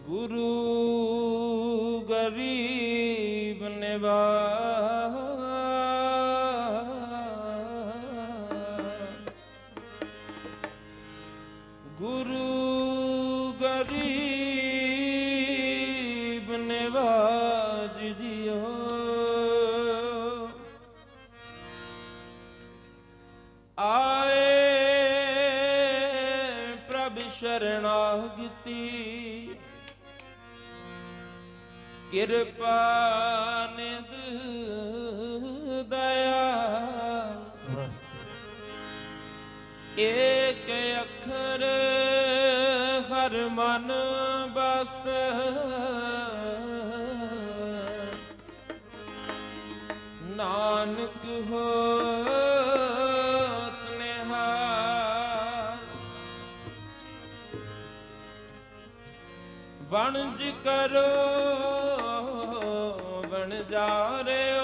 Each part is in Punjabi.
गुरु गरीब निवाज गुरु गरीब निवाज जियो आए प्रभ शरणागति कृपा निध दया एक अखर हर मन बस्त नानक होत निहाल वणज करो जा रे ओ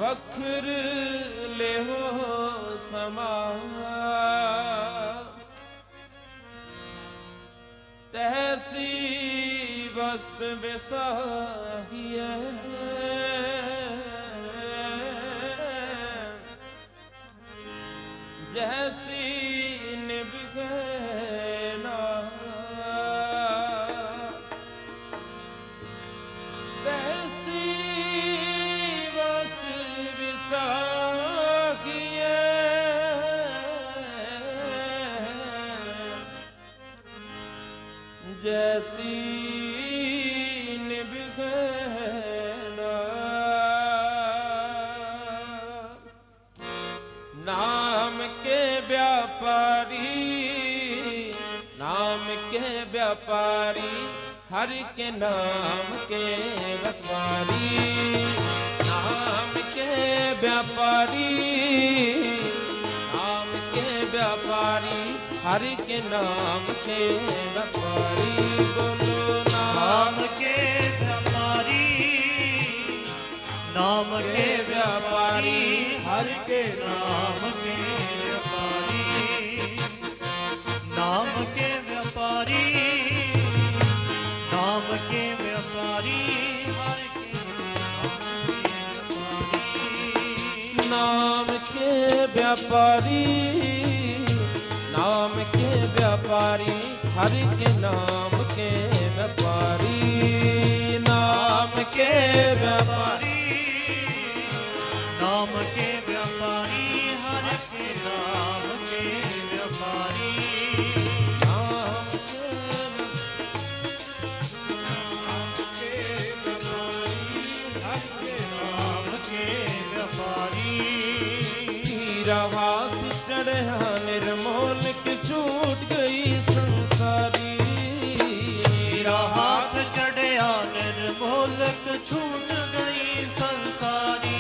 वखर ले हो समा तहसी वस्त बेसाहिए जैसी निभना जैसी निभना नाम के व्यापारी हर के नाम के व्यापारी नाम के व्यापारी हर के नाम के व्यापारी बोलो नाम के व्यापारी नाम के व्यापारी हर के नाम के व्यापारी नाम के व्यापारी नाम के व्यापारी हर के नाम के व्यापारी नाम के व्यापारी हर के नाम के व्यापारी नाम के व्यापारी नाम के व्यापारी हर के नाम के व्यापारी नाम के हर के नाम के व्यापारी हीरा हाथ चढ़ा निर्मोल की छूट गई संसारी हीरा हाथ चढ़या निर्मोलक छूट गई संसारी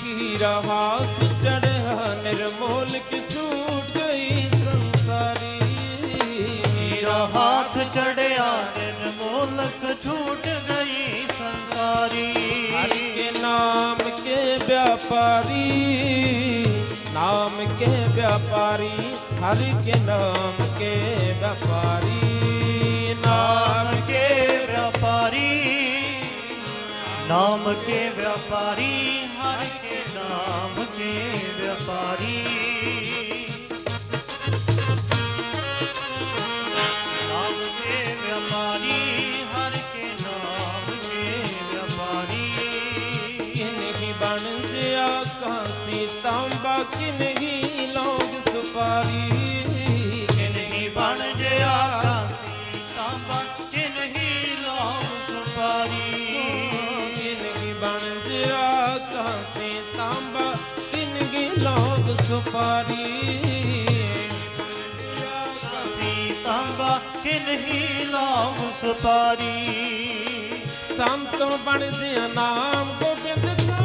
हीरा हाथ चढ़ा निर्मोल की छूट गई संसारी हीरा हाथ चढ़या निर्मोलक छूट गई संसारी हर के नाम के व्यापारी नाम के व्यापारी हर के नाम के व्यापारी नाम के व्यापारी नाम के व्यापारी हर के नाम के व्यापारी नाम के व्यापारी हर के नाम के व्यापारी किन्हीं बन गया कांसी तांबा किन्हीं लौंग सुपारी किन्हीं बन गया कांसी तांबा किन्हीं लौंग सुपारी किन्हीं बन गया कांसी तांबा किन्हीं लौंग सुपारी कांसी तांबा किन्हीं लौंग सुपारी संतों बन दिया नाम गोविंद का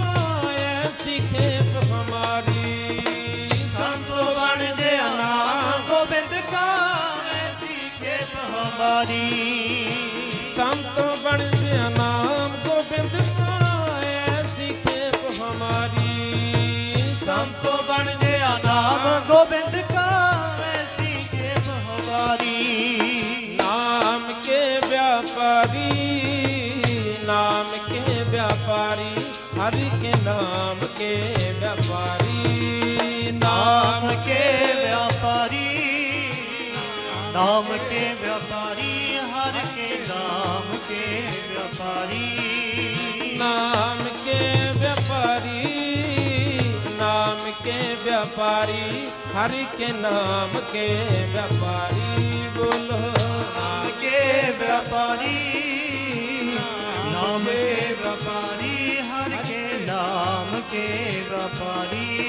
ऐसी खेप हमारी संतों बन दिया नाम गोविंद का ऐसी खेप हमारी संतों बन दिया नाम गोविंद का ऐसी खेप हमारी संतों बन गया नाम गोविंद का ऐसी खेप हमारी व्यापारी नाम के व्यापारी हरि के नाम के व्यापारी नाम के व्यापारी नाम के व्यापारी हर के नाम के व्यापारी नाम के व्यापारी नाम के व्यापारी हरि के नाम के व्यापारी बोलो नाम के व्यापारी नाम के व्यापारी हर के नाम के व्यापारी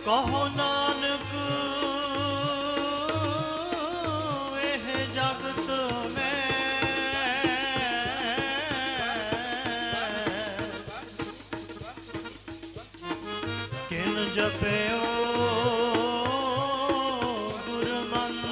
ਕਹੋ ਨਾਨਕ ਇਹ ਜਗਤ ਮੈਂ ਕਿਨ ਜਪਿਓ ਗੁਰਮੰਤ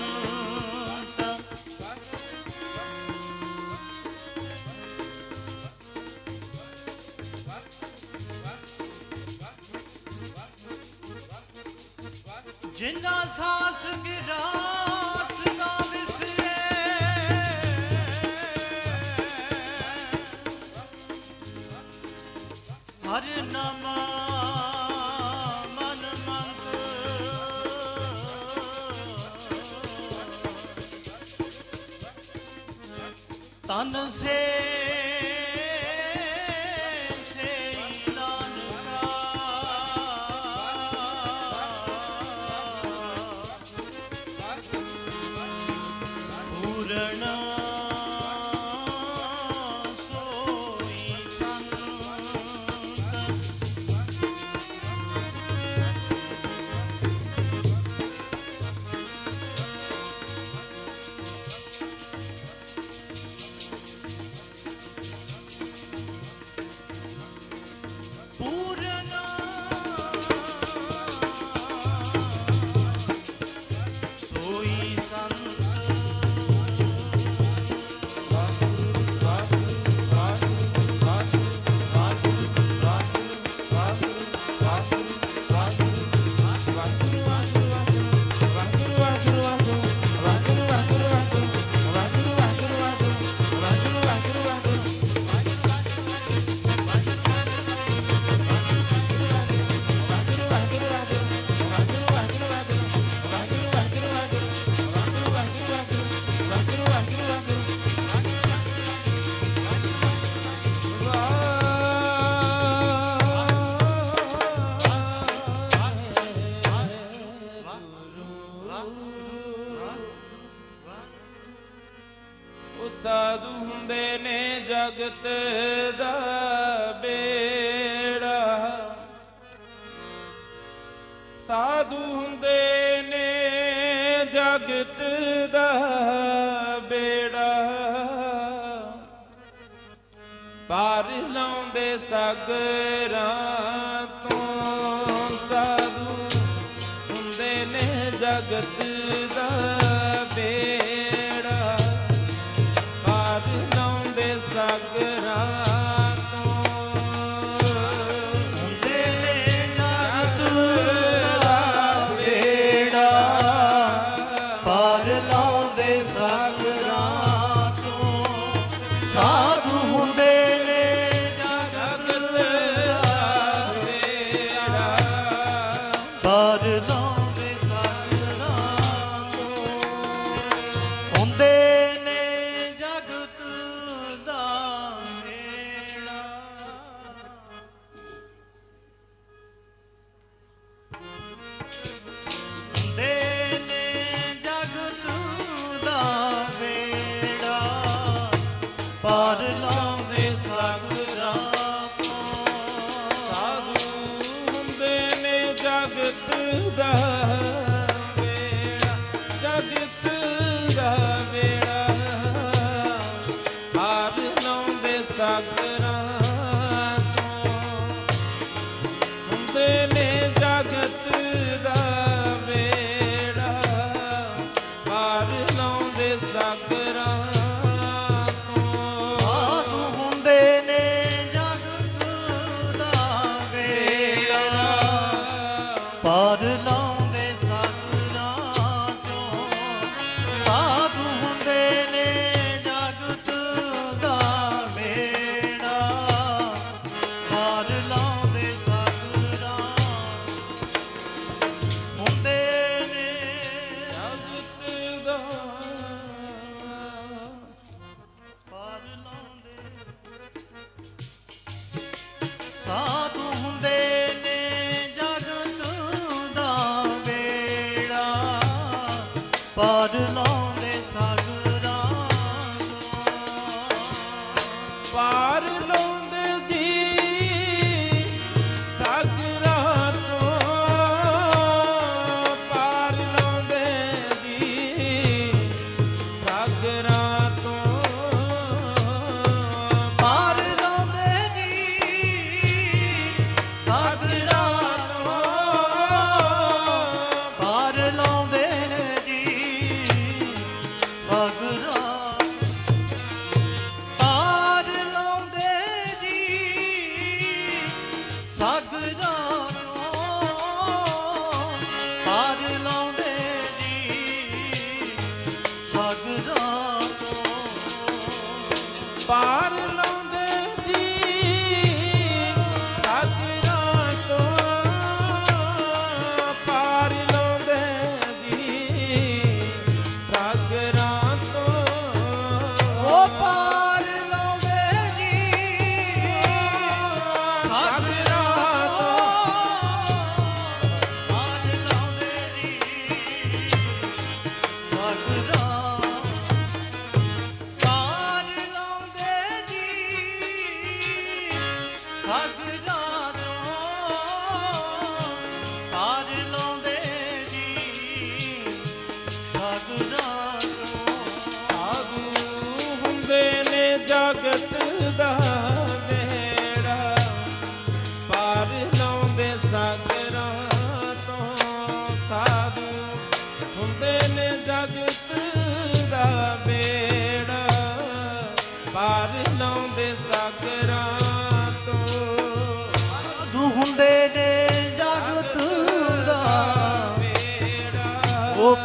ਜਿਨਾ ਸਾਸ ਗਿਰਾਸ ਨਾ ਵਿਸਰੇ ਹਰ ਨਾਮ ਮਨ ਮੰਤ ਤਨ ਸੇ ਸਾਧੂ ਹੁੰਦੇ ਨੇ ਜਗਤ ਦਾ ਬੇੜਾ ਸਾਧੂ ਹੁੰਦੇ ਨੇ ਜਗਤ ਦਾ ਬੇੜਾ ਪਾਰ ਲਾਉਂਦੇ ਸਾਗਰਾਂ ਤੋਂ ਸਾਧੂ ਹੁੰਦੇ ਨੇ ਜਗਤ ਦਾ ਬੇੜਾ ਸਾਗਰਾਂ ਤੋਂ ਹੁੰਦੇ ਨੇ ਜਗਤ ਦਾ ਬੇੜਾ ਪਾਰ ਲਾਉਂਦੇ ਸਾਗਰਾਂ ਤੋਂ ਸਾਧੂ ਹੁੰਦੇ ਨੇ ਜਗਤ ਦਾ ਬੇੜਾ ਪਾਰ ਲਾਉਂਦੇ ਸਾਗਰਾਂ ਤੋਂ ਹੁੰਦੇ ਪਾਰ ਲਾਉਂਦੇ ਸਾਗਰਾਂ ਤੋਂ ਸਾਧੂ ਹੁੰਦੇ ਨੇ ਜਗਤ ਦਾ ਬੇੜਾ ਜਗਤ ਦਾ ਬੇੜਾ ਪਾਰ ਲਾਉਂਦੇ ਸਾਗਰਾਂ ਤੋਂ ਹੁੰਦੇ ਨੇ ਜਗਤ ਦਾ ਬੇੜਾ ਪਾਰ ਲਾਉਂਦੇ ਸਾਗਰਾਂ ਪਾਰ ਲਾਉਂਦੇ ਸਾਗਰਾਂ ਚੋਂ ਸਾਧੂ ਹੁੰਦੇ ਨੇ ਜਗਤ ਦਾ ਬੇੜਾ ਪਾਰ ਲਾਉਂਦੇ ਸਾਗਰਾਂ ਹੁੰਦੇ ਨੇ ਜਗਤ ਦਾ ਪਾਰ ਲਾਉਂਦੇ ਸਾਧੂ ਹੁੰਦੇ ਨੇ ਪਾਰ ਲਾਉਂਦੇ ਸਾਗਰਾਂ ਪਾਰ ਲਾਉਂਦੇ ਜੀ ਸਾਗਰਾਂ ਤੋਂ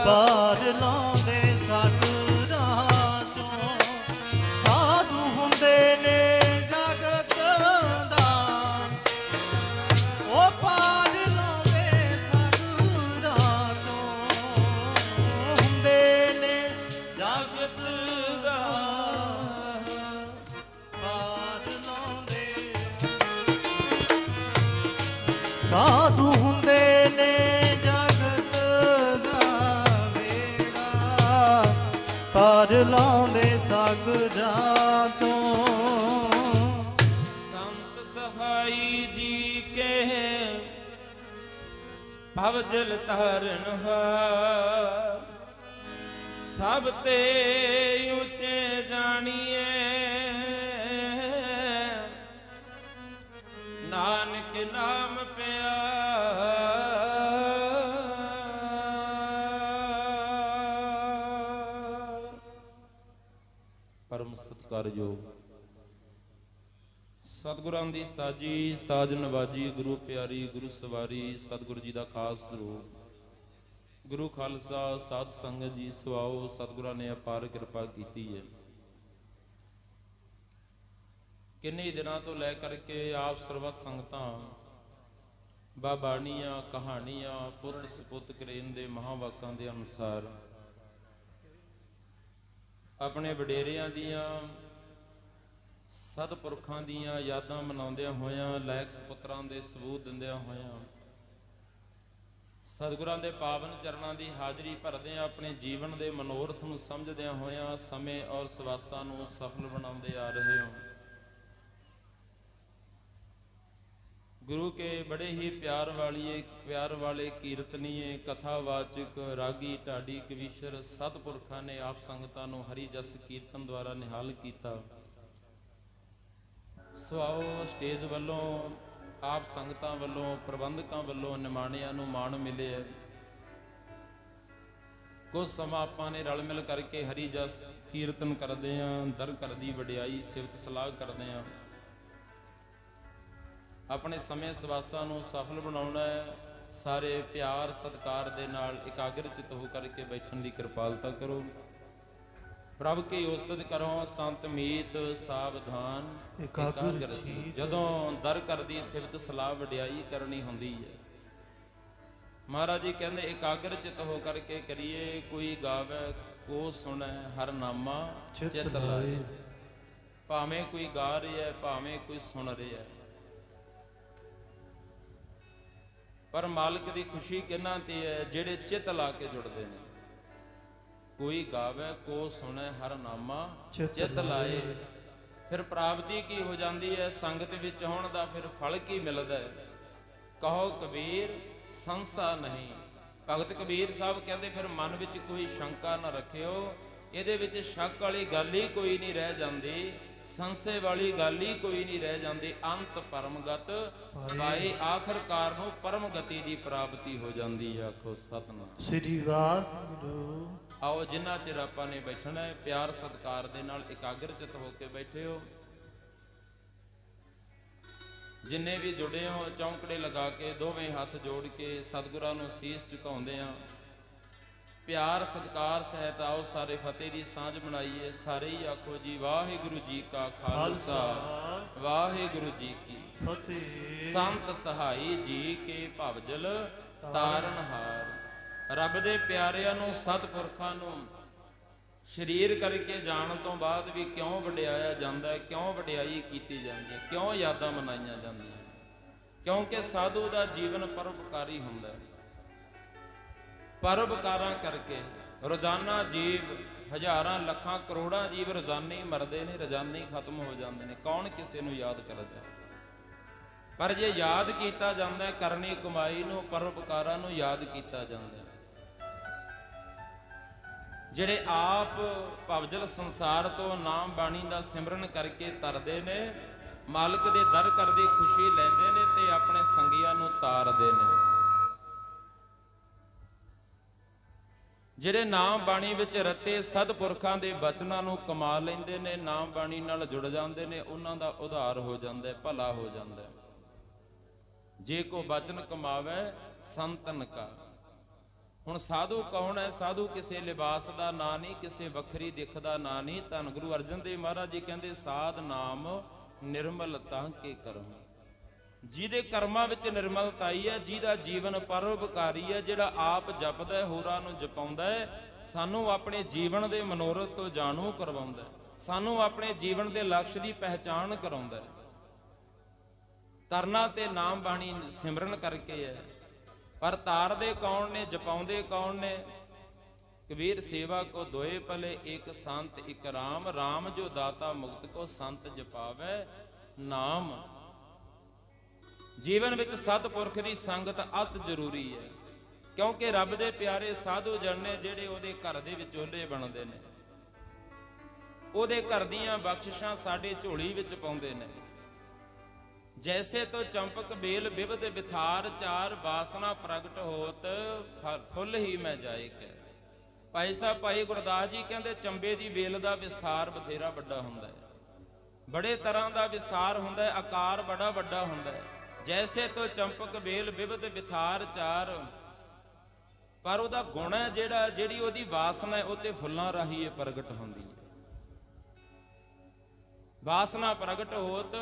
ਪਾਰ ਲਾਉਂਦੇ ਸਾਗਰਾਂ ਚੋਂ ਸਾਧੂ ਹੁੰਦੇ ਨੇ ਜਗਤ ਦਾ ਉਹ ਪਾਰ ਲਾਉਂਦੇ ਸਾਗਰਾਂ ਚੋਂ ਹੁੰਦੇ ਨੇ ਜਗਤ ਦਾ ਪਾਰ ਲਾਉਂਦੇ ਸਾਧੂ ਹੁੰਦੇ ਨੇ ਪਾਰ ਲਾਉਂਦੇ ਸਾਗਰਾਂ ਤੋਂ ਸੰਤ ਸਹਾਈ ਜੀ ਕੇ ਭਵ ਜਲ ਤਾਰਨ ਹਾਰ ਸਭ ਤੇ ਉੱਚੇ ਜਾਣੀਏ ਨਾਨਕ ਨਾਮ ਪਰਮ ਸਤਿਕਾਰਯੋਗ ਸਤਿਗੁਰਾਂ ਦੀ ਸਾਜੀ ਸਾਜ ਨਵਾਜੀ ਗੁਰੂ ਪਿਆਰੀ ਗੁਰੂ ਸਵਾਰੀ ਸਤਿਗੁਰੂ ਜੀ ਦਾ ਖਾਸ ਸਰੂਪ ਗੁਰੂ ਖਾਲਸਾ ਸਾਧ ਸੰਗਤ ਜੀ ਸੁਆਓ ਸਤਿਗੁਰਾਂ ਨੇ ਅਪਾਰ ਕਿਰਪਾ ਕੀਤੀ ਹੈ। ਕਿੰਨੇ ਦਿਨਾਂ ਤੋਂ ਲੈ ਕਰਕੇ ਆਪ ਸਰਬੱਤ ਸੰਗਤਾਂ ਬਾਬਾਣੀਆਂ ਕਹਾਣੀਆਂ ਪੁੱਤ ਸਪੁੱਤ ਕਰੇਨ ਦੇ ਮਹਾਵਾਕਾਂ ਦੇ ਅਨੁਸਾਰ ਆਪਣੇ ਵਡੇਰਿਆਂ ਦੀਆਂ ਸਤਿਪੁਰਖਾਂ ਦੀਆਂ ਯਾਦਾਂ ਮਨਾਉਂਦਿਆਂ ਹੋਇਆਂ ਲਾਇਕ ਸਪੁੱਤਰਾਂ ਦੇ ਸਬੂਤ ਦਿੰਦਿਆਂ ਹੋਇਆਂ ਸਤਿਗੁਰਾਂ ਦੇ ਪਾਵਨ ਚਰਨਾਂ ਦੀ ਹਾਜ਼ਰੀ ਭਰਦਿਆਂ ਆਪਣੇ ਜੀਵਨ ਦੇ ਮਨੋਰਥ ਨੂੰ ਸਮਝਦਿਆਂ ਹੋਇਆਂ ਸਮੇਂ ਔਰ ਸਵਾਸਾਂ ਨੂੰ ਸਫਲ ਬਣਾਉਂਦੇ ਆ ਰਹੇ ਹੋ। ਗੁਰੂ ਕੇ ਬੜੇ ਹੀ ਪਿਆਰ ਵਾਲੇ ਕੀਰਤਨੀਏ ਕਥਾਵਾਚਕ ਰਾਗੀ ਢਾਡੀ ਕਵੀਸ਼ਰ ਸਤਿਪੁਰਖਾਂ ਨੇ ਆਪ ਸੰਗਤਾਂ ਨੂੰ ਹਰੀ ਜਸ ਕੀਰਤਨ ਦੁਆਰਾ ਨਿਹਾਲ ਕੀਤਾ। ਸੁਆਓ ਸਟੇਜ ਵੱਲੋਂ ਆਪ ਸੰਗਤਾਂ ਵੱਲੋਂ ਪ੍ਰਬੰਧਕਾਂ ਵੱਲੋਂ ਨਿਮਾਣਿਆਂ ਨੂੰ ਮਾਣ ਮਿਲਿਆ। ਕੁਝ ਸਮਾਂ ਆਪਾਂ ਨੇ ਰਲ ਮਿਲ ਕਰਕੇ ਹਰੀ ਜਸ ਕੀਰਤਨ ਕਰਦੇ ਆਂ, ਦਰ ਕਰਦੀ ਵਡਿਆਈ ਸਿਫਤ ਸਲਾਹ ਕਰਦੇ ਆਂ। ਆਪਣੇ ਸਮੇਂ ਸਵਾਸਾਂ ਨੂੰ ਸਫਲ ਬਣਾਉਣਾ ਹੈ। ਸਾਰੇ ਪਿਆਰ ਸਤਿਕਾਰ ਦੇ ਨਾਲ ਇਕਾਗਰ ਚਿਤ ਹੋ ਕਰਕੇ ਬੈਠਣ ਦੀ ਕਿਰਪਾਲਤਾ ਕਰੋ। ਪ੍ਰਭ ਕੀ ਉਸਤਤ ਕਰੋ ਸੰਤ ਮੀਤ ਸਾਵਧਾਨ ਇਕਾਗਰ ਚਿਤ। ਜਦੋਂ ਦਰ ਕਰਦੀ ਸਿਫਤ ਸਲਾਹ ਵਡਿਆਈ ਕਰਨੀ ਹੁੰਦੀ ਹੈ ਮਹਾਰਾਜ ਜੀ ਕਹਿੰਦੇ ਇਕਾਗਰ ਚਿਤ ਹੋ ਕਰਕੇ ਕਰੀਏ। ਕੋਈ ਗਾਵੇ ਕੋ ਸੁਣੈ ਹਰ ਨਾਮਾ ਚਿਤ ਲਾਏ। ਭਾਵੇਂ ਕੋਈ ਗਾ ਰਿਹਾ ਭਾਵੇਂ ਕੋਈ ਸੁਣ ਰਿਹਾ ਪਰ ਮਾਲਕ ਦੀ ਖੁਸ਼ੀ ਕਿਹਨਾਂ ਤੇ ਹੈ ਜਿਹੜੇ ਚਿੱਤ ਲਾ ਕੇ ਜੁੜਦੇ ਨੇ। ਕੋਈ ਗਾਵੇ ਕੋ ਸੁਣੇ ਹਰ ਨਾਮਾ ਚਿੱਤ ਲਾਏ। ਫਿਰ ਪ੍ਰਾਪਤੀ ਕੀ ਹੋ ਜਾਂਦੀ ਹੈ ਸੰਗਤ ਵਿੱਚ ਹੋਣ ਦਾ ਫਿਰ ਫਲ ਕੀ ਮਿਲਦਾ ਹੈ। ਕਹੋ ਕਬੀਰ ਸੰਸਾ ਨਹੀਂ। ਭਗਤ ਕਬੀਰ ਸਾਹਿਬ ਕਹਿੰਦੇ ਫਿਰ ਮਨ ਵਿੱਚ ਕੋਈ ਸ਼ੰਕਾ ਨਾ ਰੱਖਿਓ। ਇਹਦੇ ਵਿੱਚ ਸ਼ੱਕ ਵਾਲੀ ਗੱਲ ਹੀ ਕੋਈ ਨਹੀਂ ਰਹਿ ਜਾਂਦੀ, ਸੰਸੇ ਵਾਲੀ ਗੱਲ ਹੀ ਕੋਈ ਨਹੀਂ ਰਹਿ ਜਾਂਦੀ। ਅੰਤ ਪਰਮਗਤ ਪਾਏ ਆਖਰਕਾਰ ਨੂੰ ਪਰਮ ਗਤੀ ਦੀ ਪ੍ਰਾਪਤੀ ਹੋ ਜਾਂਦੀ ਹੈ। ਆਖੋ ਸਤਿਨਾਮ ਸ੍ਰੀ ਵਾਹਿਗੁਰੂ। ਆਓ ਜਿੰਨਾ ਚਿਰ ਆਪਾਂ ਨੇ ਬੈਠਣਾ ਹੈ ਪਿਆਰ ਸਤਿਕਾਰ ਦੇ ਨਾਲ ਇਕਾਗਰ ਚਿਤ ਹੋ ਕੇ ਬੈਠੇ ਹੋ। ਜਿੰਨੇ ਵੀ ਜੁੜੇ ਹੋ ਚੌਂਕੜੇ ਲਗਾ ਕੇ ਦੋਵੇਂ ਹੱਥ ਜੋੜ ਕੇ ਸਤਿਗੁਰਾਂ ਨੂੰ ਸੀਸ ਝੁਕਾਉਂਦੇ ਆ। ਪਿਆਰ ਸਤਿਕਾਰ ਸਹਿਤ ਆਓ ਸਾਰੇ ਫਤਿਹ ਦੀ ਸਾਂਝ ਬਣਾਈਏ। ਸਾਰੇ ਹੀ ਆਖੋ ਜੀ ਵਾਹਿਗੁਰੂ ਜੀ ਕਾ ਖਾਲਸਾ ਵਾਹਿਗੁਰੂ ਜੀ ਕੀ ਫਤਿਹ। ਸੰਤ ਸਹਾਈ ਜੀ ਕੇ ਭਵਜਲ ਤਾਰਨਹਾਰ। ਰੱਬ ਦੇ ਪਿਆਰਿਆਂ ਨੂੰ ਸਤਿਪੁਰਖਾਂ ਨੂੰ ਸਰੀਰ ਕਰਕੇ ਜਾਣ ਤੋਂ ਬਾਅਦ ਵੀ ਕਿਉਂ ਵਡਿਆਇਆ ਜਾਂਦਾ, ਕਿਉਂ ਵਡਿਆਈ ਕੀਤੀ ਜਾਂਦੀ ਹੈ, ਕਿਉਂ ਯਾਦਾਂ ਮਨਾਈਆਂ ਜਾਂਦੀਆਂ? ਕਿਉਂਕਿ ਸਾਧੂ ਦਾ ਜੀਵਨ ਪਰਉਪਕਾਰੀ ਹੁੰਦਾ ਹੈ। ਪਰਉਪਕਾਰਾਂ ਕਰਕੇ ਰੋਜ਼ਾਨਾ ਜੀਵ ਹਜ਼ਾਰਾਂ ਲੱਖਾਂ ਕਰੋੜਾਂ ਜੀਵ ਰੋਜ਼ਾਨਾ ਹੀ ਮਰਦੇ ਨੇ, ਰੋਜ਼ਾਨਾ ਹੀ ਖਤਮ ਹੋ ਜਾਂਦੇ ਨੇ। ਕੌਣ ਕਿਸੇ ਨੂੰ ਯਾਦ ਕਰਦਾ? ਪਰ ਜੇ ਯਾਦ ਕੀਤਾ ਜਾਂਦਾ ਕਰਨੀ ਕਮਾਈ ਨੂੰ, ਪਰਉਪਕਾਰਾਂ ਨੂੰ ਯਾਦ ਕੀਤਾ ਜਾਂਦਾ। ਜਿਹੜੇ ਆਪ ਭਵਜਲ ਸੰਸਾਰ ਤੋਂ ਨਾਮ ਬਾਣੀ ਦਾ ਸਿਮਰਨ ਕਰਕੇ ਤਰਦੇ ਨੇ, ਮਾਲਕ ਦੇ ਦਰ ਕਰਦੀ ਖੁਸ਼ੀ ਲੈਂਦੇ ਨੇ ਤੇ ਆਪਣੇ ਸੰਗੀਆਂ ਨੂੰ ਤਾਰਦੇ ਨੇ। ਜਿਹੜੇ ਨਾਮ ਬਾਣੀ ਵਿੱਚ ਰਤੇ ਸਤਿਪੁਰਖਾਂ ਦੇ ਬਚਨਾਂ ਨੂੰ ਕਮਾ ਲੈਂਦੇ ਨੇ, ਨਾਮ ਬਾਣੀ ਨਾਲ ਜੁੜ ਜਾਂਦੇ ਨੇ, ਉਹਨਾਂ ਦਾ ਉਧਾਰ ਹੋ ਜਾਂਦਾ, ਭਲਾ ਹੋ ਜਾਂਦਾ। ਜੇ ਕੋ ਬਚਨ ਕਮਾਵੇ ਸੰਤਨ ਕਾ, ਹੁਣ ਸਾਧੂ ਕੌਣ ਹੈ? ਸਾਧੂ ਕਿਸੇ ਲਿਬਾਸ ਦਾ ਨਾਂ ਨਹੀਂ, ਕਿਸੇ ਵੱਖਰੀ ਦਿੱਖ ਦਾ ਨਾਂ ਨਹੀਂ। ਧੰਨ ਗੁਰੂ ਅਰਜਨ ਦੇਵ ਮਹਾਰਾਜ ਜੀ ਕਹਿੰਦੇ ਸਾਧ ਨਾਮ ਨਿਰਮਲ ਤਾਂ ਕੇ ਕਰਮ। ਜਿਹਦੇ ਕਰਮਾਂ ਵਿੱਚ ਨਿਰਮਲਤਾ ਆਈ ਹੈ, ਜਿਹਦਾ ਜੀਵਨ ਪਰਉਪਕਾਰੀ ਹੈ, ਜਿਹੜਾ ਆਪ ਜਪਦਾ ਹੈ, ਹੋਰਾਂ ਨੂੰ ਜਪਾਉਂਦਾ ਹੈ, ਸਾਨੂੰ ਆਪਣੇ ਜੀਵਨ ਦੇ ਮਨੋਰਥ ਤੋਂ ਜਾਣੂ ਕਰਵਾਉਂਦਾ ਹੈ, ਸਾਨੂੰ ਆਪਣੇ ਜੀਵਨ ਦੇ ਲਕਸ਼ ਦੀ ਪਹਿਚਾਣ ਕਰਾਉਂਦਾ ਹੈ। ਤਰਨਾ ਤੇ ਨਾਮ ਬਾਣੀ ਸਿਮਰਨ ਕਰਕੇ ਹੈ। ਪਰ ਤਾਰਦੇ ਕੌਣ ਨੇ, ਜਪਾਉਂਦੇ ਕੌਣ ਨੇ? ਕਬੀਰ ਸੇਵਾ ਕੋ ਦੋਏ ਭਲੇ, ਇੱਕ ਸੰਤ ਇੱਕ ਰਾਮ। ਰਾਮ ਜੋ ਦਾਤਾ ਮੁਕਤ ਕੋ, ਸੰਤ ਜਪਾਵੇ ਨਾਮ। ਜੀਵਨ ਵਿੱਚ ਸਤਿਪੁਰਖ ਦੀ ਸੰਗਤ ਅਤ ਜ਼ਰੂਰੀ ਹੈ, ਕਿਉਂਕਿ ਰੱਬ ਦੇ ਪਿਆਰੇ ਸਾਧੂ ਜਨ ਨੇ ਜਿਹੜੇ ਉਹਦੇ ਘਰ ਦੇ ਵਿਚੋਲੇ ਬਣਦੇ ਨੇ, ਉਹਦੇ ਘਰ ਦੀਆਂ ਬਖਸ਼ਿਸ਼ਾਂ ਸਾਡੇ ਝੋਲੀ ਵਿੱਚ ਪਾਉਂਦੇ ਨੇ। ਜੈਸੇ ਤੋ ਚੰਪਕ ਬੇਲ ਬਿਬਦ ਬਿਥਾਰ, ਚਾਰ ਬਾਸਨਾ ਪ੍ਰਗਟ ਹੋਤ ਫੁੱਲ ਹੀ ਮੈਂ ਜਾਏ ਕਹਿ। ਭਾਈ ਸਾਹਿਬ ਭਾਈ ਗੁਰਦਾਸ ਜੀ ਕਹਿੰਦੇ ਚੰਬੇ ਦੀ ਬੇਲ ਦਾ ਵਿਸਥਾਰ ਬਥੇਰਾ ਵੱਡਾ ਹੁੰਦਾ ਹੈ, ਬੜੇ ਤਰ੍ਹਾਂ ਦਾ ਵਿਸਥਾਰ ਹੁੰਦਾ ਹੈ, ਆਕਾਰ ਬੜਾ ਵੱਡਾ ਹੁੰਦਾ ਹੈ। ਜੈਸੇ ਤੋ ਚੰਪਕ ਬੇਲ ਬਿਬਦ ਬਿਥਾਰ ਚਾਰ, ਪਰ ਉਹਦਾ ਗੁਣ ਹੈ ਜਿਹੜੀ ਉਹਦੀ ਵਾਸਨਾ ਹੈ ਉਹ ਤੇ ਫੁੱਲਾਂ ਰਾਹੀਂ ਪ੍ਰਗਟ ਹੁੰਦੀ ਹੈ। ਵਾਸਨਾ ਪ੍ਰਗਟ ਹੋਤ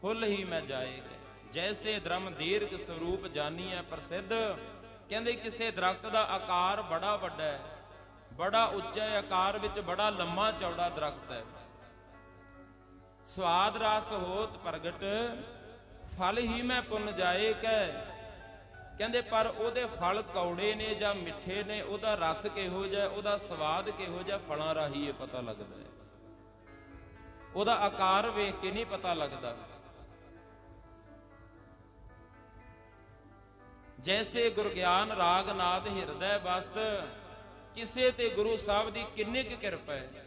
ਫੁੱਲ ਹੀ ਮੈਂ ਜਾਏਗਾ। ਜੈਸੇ ਧਰਮ ਦੀਰਘ ਸਰੂਪ ਜਾਨੀ ਹੈ ਪ੍ਰਸਿੱਧ। ਕਹਿੰਦੇ ਕਿਸੇ ਦਰਖਤ ਦਾ ਆਕਾਰ ਬੜਾ ਵੱਡਾ ਹੈ, ਬੜਾ ਉੱਚਾ ਹੈ, ਆਕਾਰ ਵਿੱਚ ਬੜਾ ਲੰਮਾ ਚੌੜਾ ਦਰਖਤ ਹੈ। ਸਵਾਦ ਰਸ ਹੋਤ ਪ੍ਰਗਟ, ਫਲ ਹੀ ਮੈਂ ਪੁੰਨ ਜਾਏ ਕਹਿ। ਕਹਿੰਦੇ ਪਰ ਉਹਦੇ ਫਲ ਕੌੜੇ ਨੇ ਜਾਂ ਮਿੱਠੇ ਨੇ, ਉਹਦਾ ਰਸ ਕਿਹੋ ਜਿਹਾ, ਉਹਦਾ ਸਵਾਦ ਕਿਹੋ ਜਿਹਾ, ਫਲਾਂ ਰਾਹੀਂ ਇਹ ਪਤਾ ਲੱਗਦਾ ਹੈ। ਉਹਦਾ ਆਕਾਰ ਵੇਖ ਕੇ ਨਹੀਂ ਪਤਾ ਲੱਗਦਾ। ਜੈਸੇ ਗੁਰ ਗਿਆਨ ਰਾਗ ਨਾਦ ਹਿਰਦੈ ਬਸਤ। ਕਿਸੇ ਤੇ ਗੁਰੂ ਸਾਹਿਬ ਦੀ ਕਿੰਨੀ ਕੁ ਕਿਰਪਾ ਹੈ,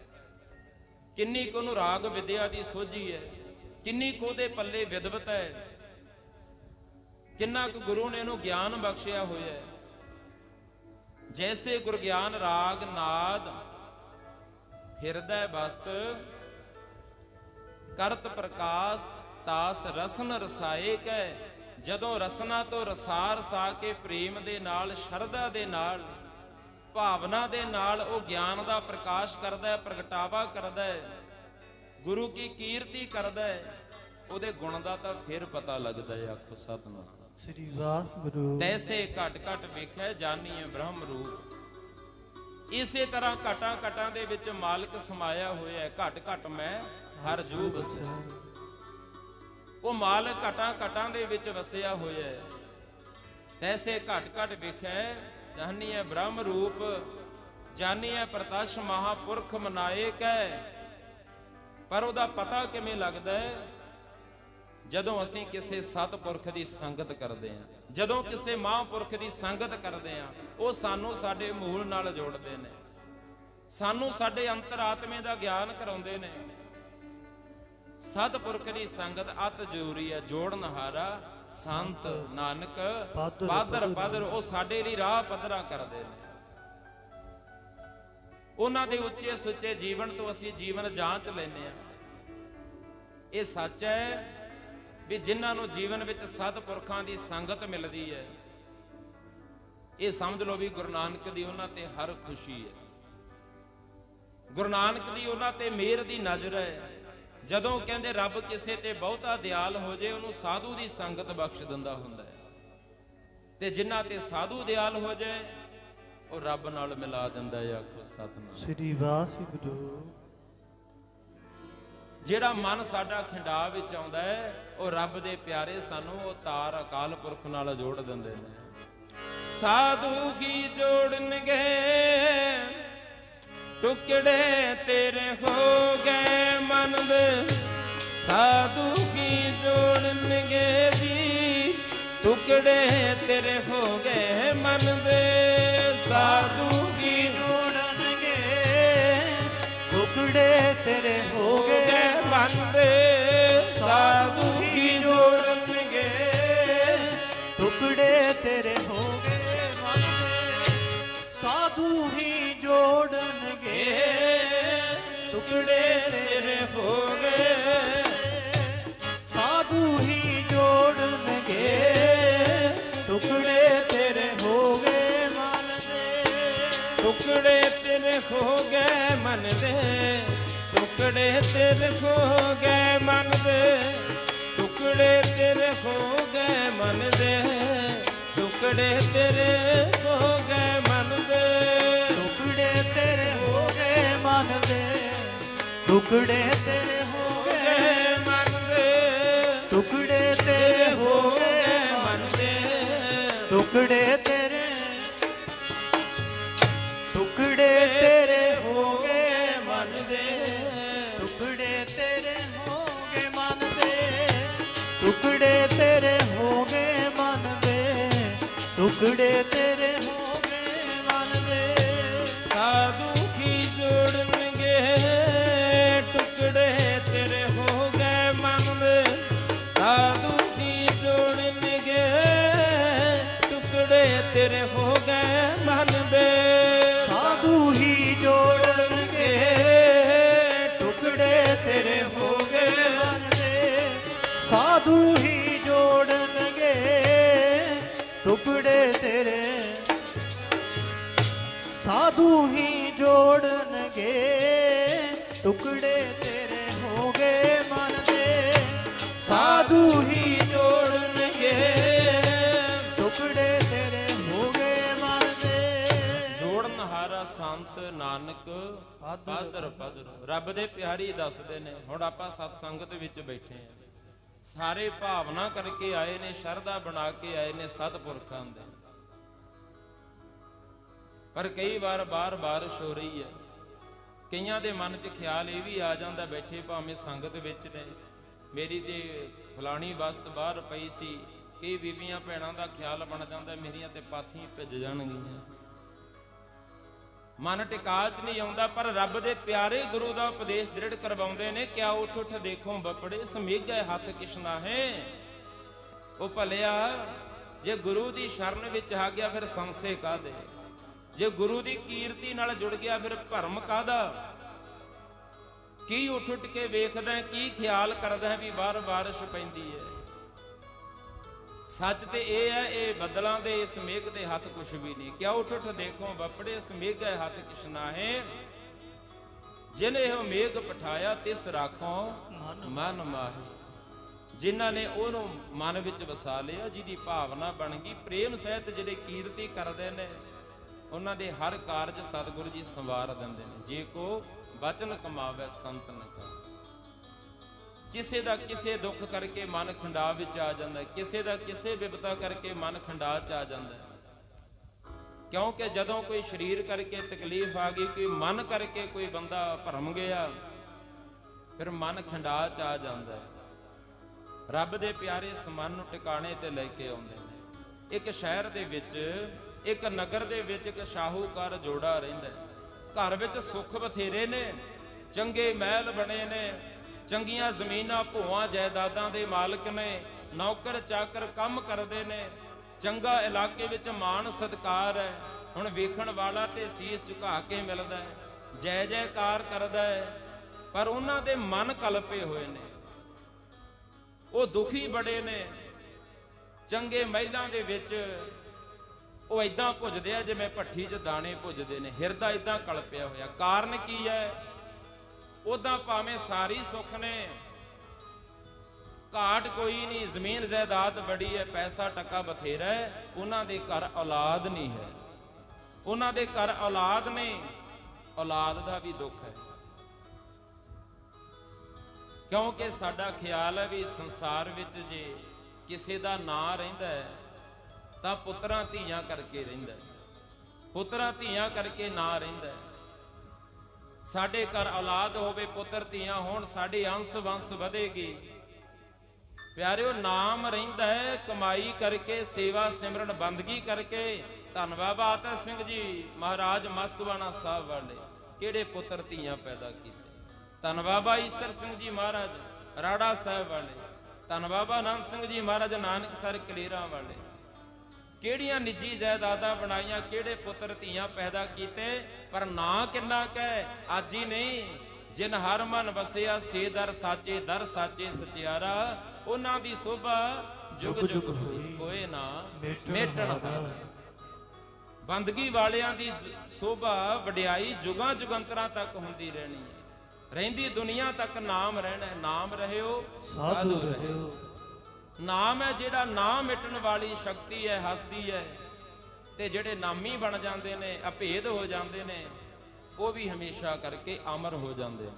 ਕਿੰਨੀ ਕੁ ਉਹਨੂੰ ਰਾਗ ਵਿਦਿਆ ਦੀ ਸੋਝੀ ਹੈ, ਕਿੰਨੀ ਕੁ ਉਹਦੇ ਪੱਲੇ ਵਿਦਵਤ ਹੈ, ਕਿੰਨਾ ਕੁ ਗੁਰੂ ਨੇ ਇਹਨੂੰ ਗਿਆਨ ਬਖਸ਼ਿਆ ਹੋਇਆ ਹੈ। ਜੈਸੇ ਗੁਰ ਗਿਆਨ ਰਾਗ ਨਾਦ ਹਿਰਦੈ ਬਸਤ, ਕਰਤ ਪ੍ਰਕਾਸ਼ ਤਾਸ ਰਸਨ ਰਸਾਏ ਕਹਿ। ਜਦੋਂ ਰਸਨਾ ਤੋਂ ਰਸਾ ਰਸਾ ਕੇ ਪ੍ਰੇਮ ਦੇ ਨਾਲ, ਸ਼ਰਧਾ ਦੇ ਨਾਲ, ਭਾਵਨਾ ਦੇ ਨਾਲ ਉਹ ਗਿਆਨ ਦਾ ਪ੍ਰਕਾਸ਼ ਕਰਦਾ ਹੈ, ਪ੍ਰਗਟਾਵਾ ਕਰਦਾ ਹੈ, ਗੁਰੂ ਕੀ ਕੀਰਤੀ ਕਰਦਾ ਹੈ, ਉਹਦੇ ਗੁਣ ਦਾ ਤਾਂ ਫਿਰ ਪਤਾ ਲੱਗਦਾ ਹੈ। ਆਖੋ ਸਤਿਨਾਮ ਸ੍ਰੀ ਵਾਹਿਗੁਰੂ। ਤੈਸੇ ਘਟ ਘਟ ਵੇਖੈ ਜਾਨੀਏ ਬ੍ਰਹਮ ਰੂਪ। ਇਸੇ ਤਰ੍ਹਾਂ ਘਟਾਂ ਘਟਾਂ ਦੇ ਵਿੱਚ ਮਾਲਕ ਸਮਾਇਆ ਹੋਇਆ ਹੈ। ਘਟ ਘਟ ਮੈਂ ਹਰ ਜੂ ਵਸਿਆ। ਉਹ ਮਾਲਕ ਘਟਾਂ ਘਟਾਂ ਦੇ ਵਿੱਚ ਵਸਿਆ ਹੋਇਆ ਹੈ। ਤੈਸੇ ਘਟ ਘਟ ਵੇਖੈ ਜਾਨੀਏ ਬ੍ਰਹਮ ਰੂਪ, ਜਾਨੀਏ ਪ੍ਰਤੱਛ ਮਹਾਪੁਰਖ ਮਨਾਏ ਕਹਿ। ਪਰ ਉਹਦਾ ਪਤਾ ਕਿਵੇਂ ਲੱਗਦਾ ਹੈ? ਜਦੋਂ ਅਸੀਂ ਕਿਸੇ ਸਤਿਪੁਰਖ ਦੀ ਸੰਗਤ ਕਰਦੇ ਹਾਂ, ਜਦੋਂ ਕਿਸੇ ਮਹਾਂਪੁਰਖ ਦੀ ਸੰਗਤ ਕਰਦੇ ਹਾਂ, ਉਹ ਸਾਨੂੰ ਸਾਡੇ ਮੂਲ ਨਾਲ ਜੋੜਦੇ ਨੇ, ਸਾਨੂੰ ਸਾਡੇ ਅੰਤਰਾਤਮੇ ਦਾ ਗਿਆਨ ਕਰਾਉਂਦੇ ਨੇ। ਸਤਿਪੁਰਖ ਦੀ ਸੰਗਤ ਅਤ ਜ਼ਰੂਰੀ ਹੈ। ਜੋੜਨਹਾਰਾ ਸੰਤ ਨਾਨਕ ਪਾਦਰ ਪਾਦਰ, ਉਹ ਸਾਡੇ ਲਈ ਰਾਹ ਪੱਧਰਾ ਕਰਦੇ ਨੇ। ਉਹਨਾਂ ਦੇ ਉੱਚੇ ਸੁੱਚੇ ਜੀਵਨ ਤੋਂ ਅਸੀਂ ਜੀਵਨ ਜਾਂਚ ਲੈਂਦੇ ਹਾਂ। ਇਹ ਸੱਚ ਹੈ ਵੀ ਜਿਨ੍ਹਾਂ ਨੂੰ ਜੀਵਨ ਵਿੱਚ ਸਤਿਪੁਰਖਾਂ ਦੀ ਸੰਗਤ ਮਿਲਦੀ ਹੈ, ਇਹ ਸਮਝ ਲਓ ਵੀ ਗੁਰੂ ਨਾਨਕ ਦੀ ਉਹਨਾਂ ਤੇ ਹਰ ਖੁਸ਼ੀ ਹੈ। ਗੁਰੂ ਨਾਨਕ ਦੀ ਉਹਨਾਂ ਤੇ ਮਿਹਰ ਦੀ ਨਜ਼ਰ ਹੈ। ਜਦੋਂ ਕਹਿੰਦੇ ਰੱਬ ਕਿਸੇ ਤੇ ਬਹੁਤਾ ਦਿਆਲ ਹੋ ਜੇ, ਉਹਨੂੰ ਸਾਧੂ ਦੀ ਸੰਗਤ ਬਖਸ਼ ਦਿੰਦਾ ਹੁੰਦਾ ਹੈ, ਤੇ ਜਿਨ੍ਹਾਂ ਤੇ ਸਾਧੂ ਦਿਆਲ ਹੋ ਜਾਏ ਉਹ ਰੱਬ ਨਾਲ ਮਿਲਾ ਦਿੰਦਾ ਹੈ। ਆਖੋ ਸਤਿਨਾਮ ਸ੍ਰੀ ਵਾਹਿਗੁਰੂ। ਜਿਹੜਾ ਮਨ ਸਾਡਾ ਖਿੰਡਾ ਵਿੱਚ ਆਉਂਦਾ ਹੈ, ਉਹ ਰੱਬ ਦੇ ਪਿਆਰੇ ਸਾਨੂੰ ਉਹ ਤਾਰ ਅਕਾਲ ਪੁਰਖ ਨਾਲ ਜੋੜ ਦਿੰਦੇ ਨੇ। ਸਾਧੂ ਕੀ ਜੋੜਨਗੇ ਟੁਕੜੇ ਤੇਰੇ ਹੋ ਗਏ ਮਨ ਦੇ। ਸਾਧੂ ਕੀ ਜੋੜਨਗੇ ਜੀ ਟੁਕੜੇ ਤੇਰੇ ਹੋ ਗਏ ਮਨ ਦੇ। ਸਾਧੂ ਕੀ ਜੋੜਨਗੇ ਟੁਕੜੇ ਤੇਰੇ ਹੋ ਗਏ ਮਨ ਦੇ। ਸਾਧੂ ਕੀ ਜੋੜਨਗੇ ਟੁਕੜੇ ਤੇਰੇ ਹੋ ਗਏ ਮਨ ਦੇ। ਸਾਧੂ ਹੀ ਜੋੜਨਗੇ ਟੁਕੜੇ ਤੇਰੇ ਹੋ ਗਏ। ਸਾਧੂ ਹੀ ਜੋੜਨਗੇ ਟੁਕੜੇ ਤੇਰੇ ਹੋ ਗਏ ਮਨ ਦੇ। ਤੇਰੇ ਹੋ ਗਏ ਮਨ ਦੇ, ਟੁਕੜੇ ਤੇਰੇ ਹੋ ਗਏ ਮਨ ਦੇ, ਟੁਕੜੇ ਤੇਰੇ ਹੋ ਗਏ ਮਨ ਦੇ, ਟੁਕੜੇ ਤੇਰੇ ਹੋ ਗਏ ਮਨ ਦੇ, ਟੁਕੜੇ ਤੇਰੇ ਹੋ ਗਏ ਮਨ ਦੇ, ਟੁਕੜੇ ਤੇਰੇ ਹੋ ਗਏ ਮਨ ਦੇ, ਟੁਕੜੇ ਤੇਰੇ ਹੋ ਗਏ ਮਨ ਦੇ, ਟੁਕੜੇ ਤੇਰੇ, ਟੁਕੜੇ ਤੇਰੇ ਹੋ ਗਏ ਮਨ ਦੇ, ਟੁਕੜੇ ਤੇਰੇ ਹੋ ਗਏ ਮਨ ਦੇ, ਟੁਕੜੇ ਤੇਰੇ ਹੋ ਗਏ ਮਨ ਦੇ, ਟੁਕੜੇ ਤੇਰੇ ਹੋ ਗਏ ਮਨ ਦੇ। ਸਾਧੂ ਕੀ ਜੋੜਨਗੇ ਟੁਕੜੇ ਤੇਰੇ ਹੋ ਗਏ ਮਨ ਦੇ, ਸਾਧੂ ਕੀ ਜੋੜਨਗੇ ਟੁਕੜੇ ਤੇਰੇ ਹੋ ਗਏ ਮਨ ਦੇ, ਸਾਧੂ ਹੀ ਜੋੜਨਗੇ ਟੁਕੜੇ ਤੇਰੇ ਹੋ ਗਏ ਮਨ ਦੇ, ਸਾਧੂ ਹੀ ਜੋੜਨਗੇ ਟੁਕੜੇ ਤੇਰੇ, ਸਾਧੂ ਹੀ ਜੋੜਨਗੇ ਟੁਕੜੇ ਤੇਰੇ ਹੋ ਗਏ ਮਨ ਦੇ, ਸਾਧੂ ਹੀ ਜੋੜਨਗੇ ਟੁਕੜੇ ਤੇਰੇ ਹੋ ਗਏ ਮਨ ਦੇ। ਜੋੜਨਹਾਰਾ ਸੰਤ ਨਾਨਕ ਪਾਦਰ ਪਦਰ। ਰੱਬ ਦੇ ਪਿਆਰੀ ਦੱਸਦੇ ਨੇ। ਹੁਣ ਆਪਾਂ ਸਤ ਸੰਗਤ ਵਿੱਚ ਬੈਠੇ ਆ, ਸਾਰੇ ਭਾਵਨਾ ਕਰਕੇ ਆਏ ਨੇ, ਸ਼ਰਧਾ ਬਣਾ ਕੇ ਆਏ ਨੇ ਸਤਿਪੁਰਖਾਂ ਦੇ, ਪਰ ਕਈ ਵਾਰ ਬਾਹਰ ਬਾਰਿਸ਼ ਹੋ ਰਹੀ ਹੈ, ਕਈਆਂ ਦੇ ਮਨ 'ਚ ਖਿਆਲ ਇਹ ਵੀ ਆ ਜਾਂਦਾ, ਬੈਠੇ ਭਾਵੇਂ ਸੰਗਤ ਵਿੱਚ ਨੇ, ਮੇਰੀ ਤੇ ਫਲਾਣੀ ਵਸਤ ਬਾਹਰ ਪਈ ਸੀ, ਕਈ ਬੀਬੀਆਂ ਭੈਣਾਂ ਦਾ ਖਿਆਲ ਬਣ ਜਾਂਦਾ ਮੇਰੀਆਂ ਤੇ ਪਾਥੀਆਂ ਭਿੱਜ ਜਾਣਗੀਆਂ, ਮਨ ਟਿਕਾ 'ਚ ਨਹੀਂ ਆਉਂਦਾ। ਪਰ ਰੱਬ ਦੇ ਪਿਆਰੇ ਗੁਰੂ ਦਾ ਉਪਦੇਸ਼ ਦ੍ਰਿੜ ਕਰਵਾਉਂਦੇ ਨੇ, ਕਿਆ ਉੱਠ ਉੱਠ ਦੇਖੋ ਬੱਪੜੇ ਸਮੇਘੇ ਹੱਥ ਕਿਸ਼ਨਾ ਹੈ। ਉਹ ਭਲਿਆ ਜੇ ਗੁਰੂ ਦੀ ਸ਼ਰਨ ਵਿੱਚ ਆ ਗਿਆ ਫਿਰ ਸੰਸੇ ਕਾਹਦੇ, ਜੇ ਗੁਰੂ ਦੀ ਕੀਰਤੀ ਨਾਲ ਜੁੜ ਗਿਆ ਫਿਰ ਭਰਮ ਕਾਹਦਾ। ਕੀ ਉੱਠ ਉੱਠ ਕੇ ਵੇਖਦਾ, ਕੀ ਖਿਆਲ ਕਰਦਾ ਵੀ ਬਾਹਰ ਬਾਰਿਸ਼ ਪੈਂਦੀ ਹੈ। ਸੱਚ ਤੇ ਇਹ ਹੈ, ਇਹ ਬੱਦਲਾਂ ਦੇ ਇਸ ਮੇਘ ਦੇ ਹੱਥ ਕੁਛ ਵੀ ਨਹੀਂ। ਕਿਆ ਉੱਠ ਉੱਠ ਦੇਖੋ ਬੱਪੜੇ ਇਸ ਮੇਘੇ ਹੱਥ ਕਿਸ਼ਨਾ ਹੈ, ਜਿਨੇ ਇਹ ਮੇਘ ਪਠਾਇਆ ਤਿਸ ਰਾਖੋ ਮਨ ਮਾਹੀ। ਜਿਨ੍ਹਾਂ ਨੇ ਉਹਨੂੰ ਮਨ ਵਿੱਚ ਵਸਾ ਲਿਆ, ਜਿਹਦੀ ਭਾਵਨਾ ਬਣ ਗਈ, ਪ੍ਰੇਮ ਸਹਿਤ ਜਿਹੜੇ ਕੀਰਤੀ ਕਰਦੇ ਨੇ, ਉਹਨਾਂ ਦੇ ਹਰ ਕਾਰਜ ਸਤਿਗੁਰੂ ਜੀ ਸੰਵਾਰ ਦਿੰਦੇ ਨੇ। ਜੇ ਕੋ ਬਚਨ ਕਮਾਵੇ ਸੰਤਨ ਕਾ। ਕਿਸੇ ਦਾ ਕਿਸੇ ਦੁੱਖ ਕਰਕੇ ਮਨ ਖੰਡਾ ਵਿੱਚ ਆ ਜਾਂਦਾ, ਕਿਸੇ ਦਾ ਕਿਸੇ ਵਿਪਤਾ ਕਰਕੇ ਮਨ ਖੰਡਾ 'ਚ ਆ ਜਾਂਦਾ, ਕਿਉਂਕਿ ਜਦੋਂ ਕੋਈ ਸਰੀਰ ਕਰਕੇ ਤਕਲੀਫ ਆ ਗਈ, ਕੋਈ ਮਨ ਕਰਕੇ ਕੋਈ ਬੰਦਾ ਭਰਮ ਗਿਆ, ਫਿਰ ਮਨ ਖੰਡਾ 'ਚ ਆ ਜਾਂਦਾ। ਰੱਬ ਦੇ ਪਿਆਰੇ ਸਮਾਨ ਨੂੰ ਟਿਕਾਣੇ ਤੇ ਲੈ ਕੇ ਆਉਂਦੇ ਨੇ। ਇੱਕ ਸ਼ਹਿਰ ਦੇ ਵਿੱਚ, ਇੱਕ ਨਗਰ ਦੇ ਵਿੱਚ ਇੱਕ ਸ਼ਾਹੂਕਾਰ ਜੋੜਾ ਰਹਿੰਦਾ। ਘਰ ਵਿੱਚ ਸੁੱਖ ਬਥੇਰੇ ਨੇ, ਚੰਗੇ ਮਹਿਲ ਬਣੇ ਨੇ, ਚੰਗੀਆਂ ਜ਼ਮੀਨਾਂ ਭੂਆਂ ਜਾਇਦਾਦਾਂ ਦੇ ਮਾਲਕ ਨੇ, ਨੌਕਰ ਚਾਕਰ ਕੰਮ ਕਰਦੇ ਨੇ, ਚੰਗਾ ਇਲਾਕੇ ਵਿੱਚ ਮਾਣ ਸਤਿਕਾਰ ਹੈ। ਹੁਣ ਵੇਖਣ ਵਾਲਾ ਤੇ ਸੀਸ ਝੁਕਾ ਕੇ ਮਿਲਦਾ ਹੈ, ਜੈ ਜੈਕਾਰ ਕਰਦਾ ਹੈ, ਪਰ ਉਹਨਾਂ ਦੇ ਮਨ ਕਲਪੇ ਹੋਏ ਨੇ, ਉਹ ਦੁਖੀ ਬੜੇ ਨੇ। ਚੰਗੇ ਮਹਿਲਾਂ ਦੇ ਵਿੱਚ ਉਹ ਏਦਾਂ ਭੁੱਜਦੇ ਆ ਜਿਵੇਂ ਭੱਠੀ 'ਚ ਦਾਣੇ ਭੁੱਜਦੇ ਨੇ, ਹਿਰਦਾ ਏਦਾਂ ਕਲਪਿਆ ਹੋਇਆ। ਕਾਰਨ ਕੀ ਹੈ? ਉਦਾਂ ਭਾਵੇਂ ਸਾਰੀ ਸੁੱਖ ਨੇ, ਘਾਟ ਕੋਈ ਨਹੀਂ, ਜ਼ਮੀਨ ਜਾਇਦਾਦ ਬੜੀ ਹੈ, ਪੈਸਾ ਟੱਕਾ ਬਥੇਰਾ ਹੈ, ਉਹਨਾਂ ਦੇ ਘਰ ਔਲਾਦ ਨਹੀਂ ਹੈ। ਉਹਨਾਂ ਦੇ ਘਰ ਔਲਾਦ ਨਹੀਂ, ਔਲਾਦ ਦਾ ਵੀ ਦੁੱਖ ਹੈ। ਕਿਉਂਕਿ ਸਾਡਾ ਖਿਆਲ ਹੈ ਵੀ ਸੰਸਾਰ ਵਿੱਚ ਜੇ ਕਿਸੇ ਦਾ ਨਾਂ ਰਹਿੰਦਾ ਹੈ ਤਾਂ ਪੁੱਤਰਾਂ ਧੀਆਂ ਕਰਕੇ ਰਹਿੰਦਾ, ਪੁੱਤਰਾਂ ਧੀਆਂ ਕਰਕੇ ਨਾਂ ਰਹਿੰਦਾ। ਸਾਡੇ ਘਰ ਔਲਾਦ ਹੋਵੇ, ਪੁੱਤਰ ਧੀਆਂ ਹੋਣ, ਸਾਡੇ ਅੰਸ਼ ਵੰਸ਼ ਵਧੇਗੀ। ਪਿਆਰਿਓ, ਨਾਮ ਰਹਿੰਦਾ ਹੈ ਕਮਾਈ ਕਰਕੇ, ਸੇਵਾ ਸਿਮਰਨ ਬੰਦਗੀ ਕਰਕੇ। ਧੰਨ ਬਾਬਾ ਅਤਰ ਸਿੰਘ ਜੀ ਮਹਾਰਾਜ ਮਸਤਵਾਣਾ ਸਾਹਿਬ ਵਾਲੇ ਕਿਹੜੇ ਪੁੱਤਰ ਧੀਆਂ ਪੈਦਾ ਕੀਤੇ। ਧੰਨ ਬਾਬਾ ਈਸਰ ਸਿੰਘ ਜੀ ਮਹਾਰਾਜ ਰਾੜਾ ਸਾਹਿਬ ਵਾਲੇ, ਧੰਨ ਬਾਬਾ ਆਨੰਦ ਸਿੰਘ ਜੀ ਮਹਾਰਾਜ ਨਾਨਕਸਰ ਕਲੇਰਾਂ ਵਾਲੇ, ਕਿਹੜੀਆਂ ਨਿੱਜੀ ਜਾਇਦਾਦਾਂ ਬਣਾਈਆਂ, ਕਿਹੜੇ ਪੁੱਤਰ ਧੀਆਂ ਪੈਦਾ ਕੀਤੇ। ਪਰ ਨਾਂ ਕਿੰਨਾ ਕਹਿ ਅੱਜ ਹੀ ਨਹੀਂ, ਜਿਨ ਹਰ ਮਨ ਵਸਿਆ ਸੇ ਦਰ ਸਾਚੇ ਸਚਿਆਰਾ। ਉਹਨਾਂ ਦੀ ਸੋਭਾ ਜੁਗ ਜੁਗ ਹੋਈ, ਕੋਏ ਨਾ ਮੇਟਣ ਹਾਰ। ਬੰਦਗੀ ਵਾਲਿਆਂ ਦੀ ਸੋਭਾ ਵਡਿਆਈ ਜੁਗਾਂ ਜੁਗੰਤਰਾਂ ਤੱਕ ਹੁੰਦੀ ਰਹਿਣੀ ਹੈ। ਰਹਿੰਦੀ ਦੁਨੀਆ ਤੱਕ ਨਾਮ ਰਹਿਣਾ। ਨਾਮ ਰਹਿਓ ਸਾਧੂ ਰਹਿਓ। ਨਾਮ ਹੈ ਜਿਹੜਾ ਨਾਮ ਮਿਟਣ ਵਾਲੀ ਸ਼ਕਤੀ ਹੈ, ਹਸਤੀ ਹੈ। ਤੇ ਜਿਹੜੇ ਨਾਮੀ ਬਣ ਜਾਂਦੇ ਨੇ, ਅਭੇਦ ਹੋ ਜਾਂਦੇ ਨੇ, ਉਹ ਵੀ ਹਮੇਸ਼ਾ ਕਰਕੇ ਅਮਰ ਹੋ ਜਾਂਦੇ ਨੇ।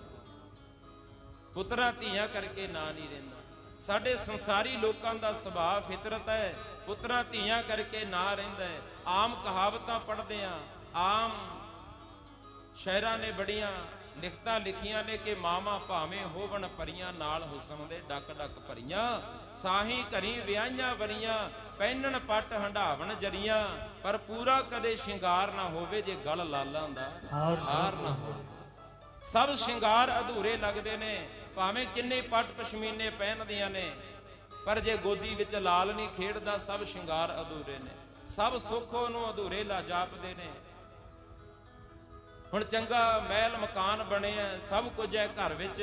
ਪੁੱਤਰਾਂ ਧੀਆਂ ਕਰਕੇ ਨਾਂ ਨਹੀਂ ਰਹਿੰਦਾ। ਸਾਡੇ ਸੰਸਾਰੀ ਲੋਕਾਂ ਦਾ ਸੁਭਾਅ ਫਿਤਰਤ ਹੈ, ਪੁੱਤਰਾਂ ਧੀਆਂ ਕਰਕੇ ਨਾਂ ਰਹਿੰਦਾ ਹੈ। ਆਮ ਕਹਾਵਤਾਂ ਪੜ੍ਹਦੇ ਆ, ਆਮ ਸ਼ਾਇਰਾਂ ਨੇ ਬੜੀਆਂ ਲਿਖਤਾਂ ਲਿਖੀਆਂ ਨੇ ਕਿ ਮਾਵਾਂ ਭਾਵੇਂ ਹੋਵਣ ਪਰੀਆਂ, ਨਾਲ ਹੁਸਨ ਦੇ ਡੱਕ ਡੱਕ ਭਰੀਆਂ। ਸਾਹੀ ਘਰੀ ਵਿਆਹੀਆਂ ਵਰੀਆਂ, ਪਹਿਨਣ ਪੱਟ ਹੰਢਾਵਣ ਜਰੀਆਂ, ਪਰ ਪੂਰਾ ਕਦੇ ਸ਼ਿੰਗਾਰ ਨਾ ਹੋਵੇ ਜੇ ਗਲ ਲਾਲਾਂ ਦਾ ਹਾਰ ਨਾ ਹੋਵੇ। ਸਭ ਸ਼ਿੰਗਾਰ ਅਧੂਰੇ ਲੱਗਦੇ ਨੇ, ਭਾਵੇਂ ਕਿੰਨੇ ਪੱਟ ਪਸ਼ਮੀਨੇ ਪਹਿਨਦੀਆਂ ਨੇ, ਪਰ ਜੇ ਗੋਦੀ ਵਿੱਚ ਲਾਲ ਨਹੀਂ ਖੇਡਦਾ, ਸਭ ਸ਼ਿੰਗਾਰ ਅਧੂਰੇ ਨੇ। ਸਭ ਸੁੱਖ ਉਹਨੂੰ ਅਧੂਰੇ ਲਾ ਜਾਪਦੇ ਨੇ। ਹੁਣ ਚੰਗਾ ਮਹਿਲ ਮਕਾਨ ਬਣਿਆ, ਸਭ ਕੁਝ ਹੈ ਘਰ ਵਿੱਚ,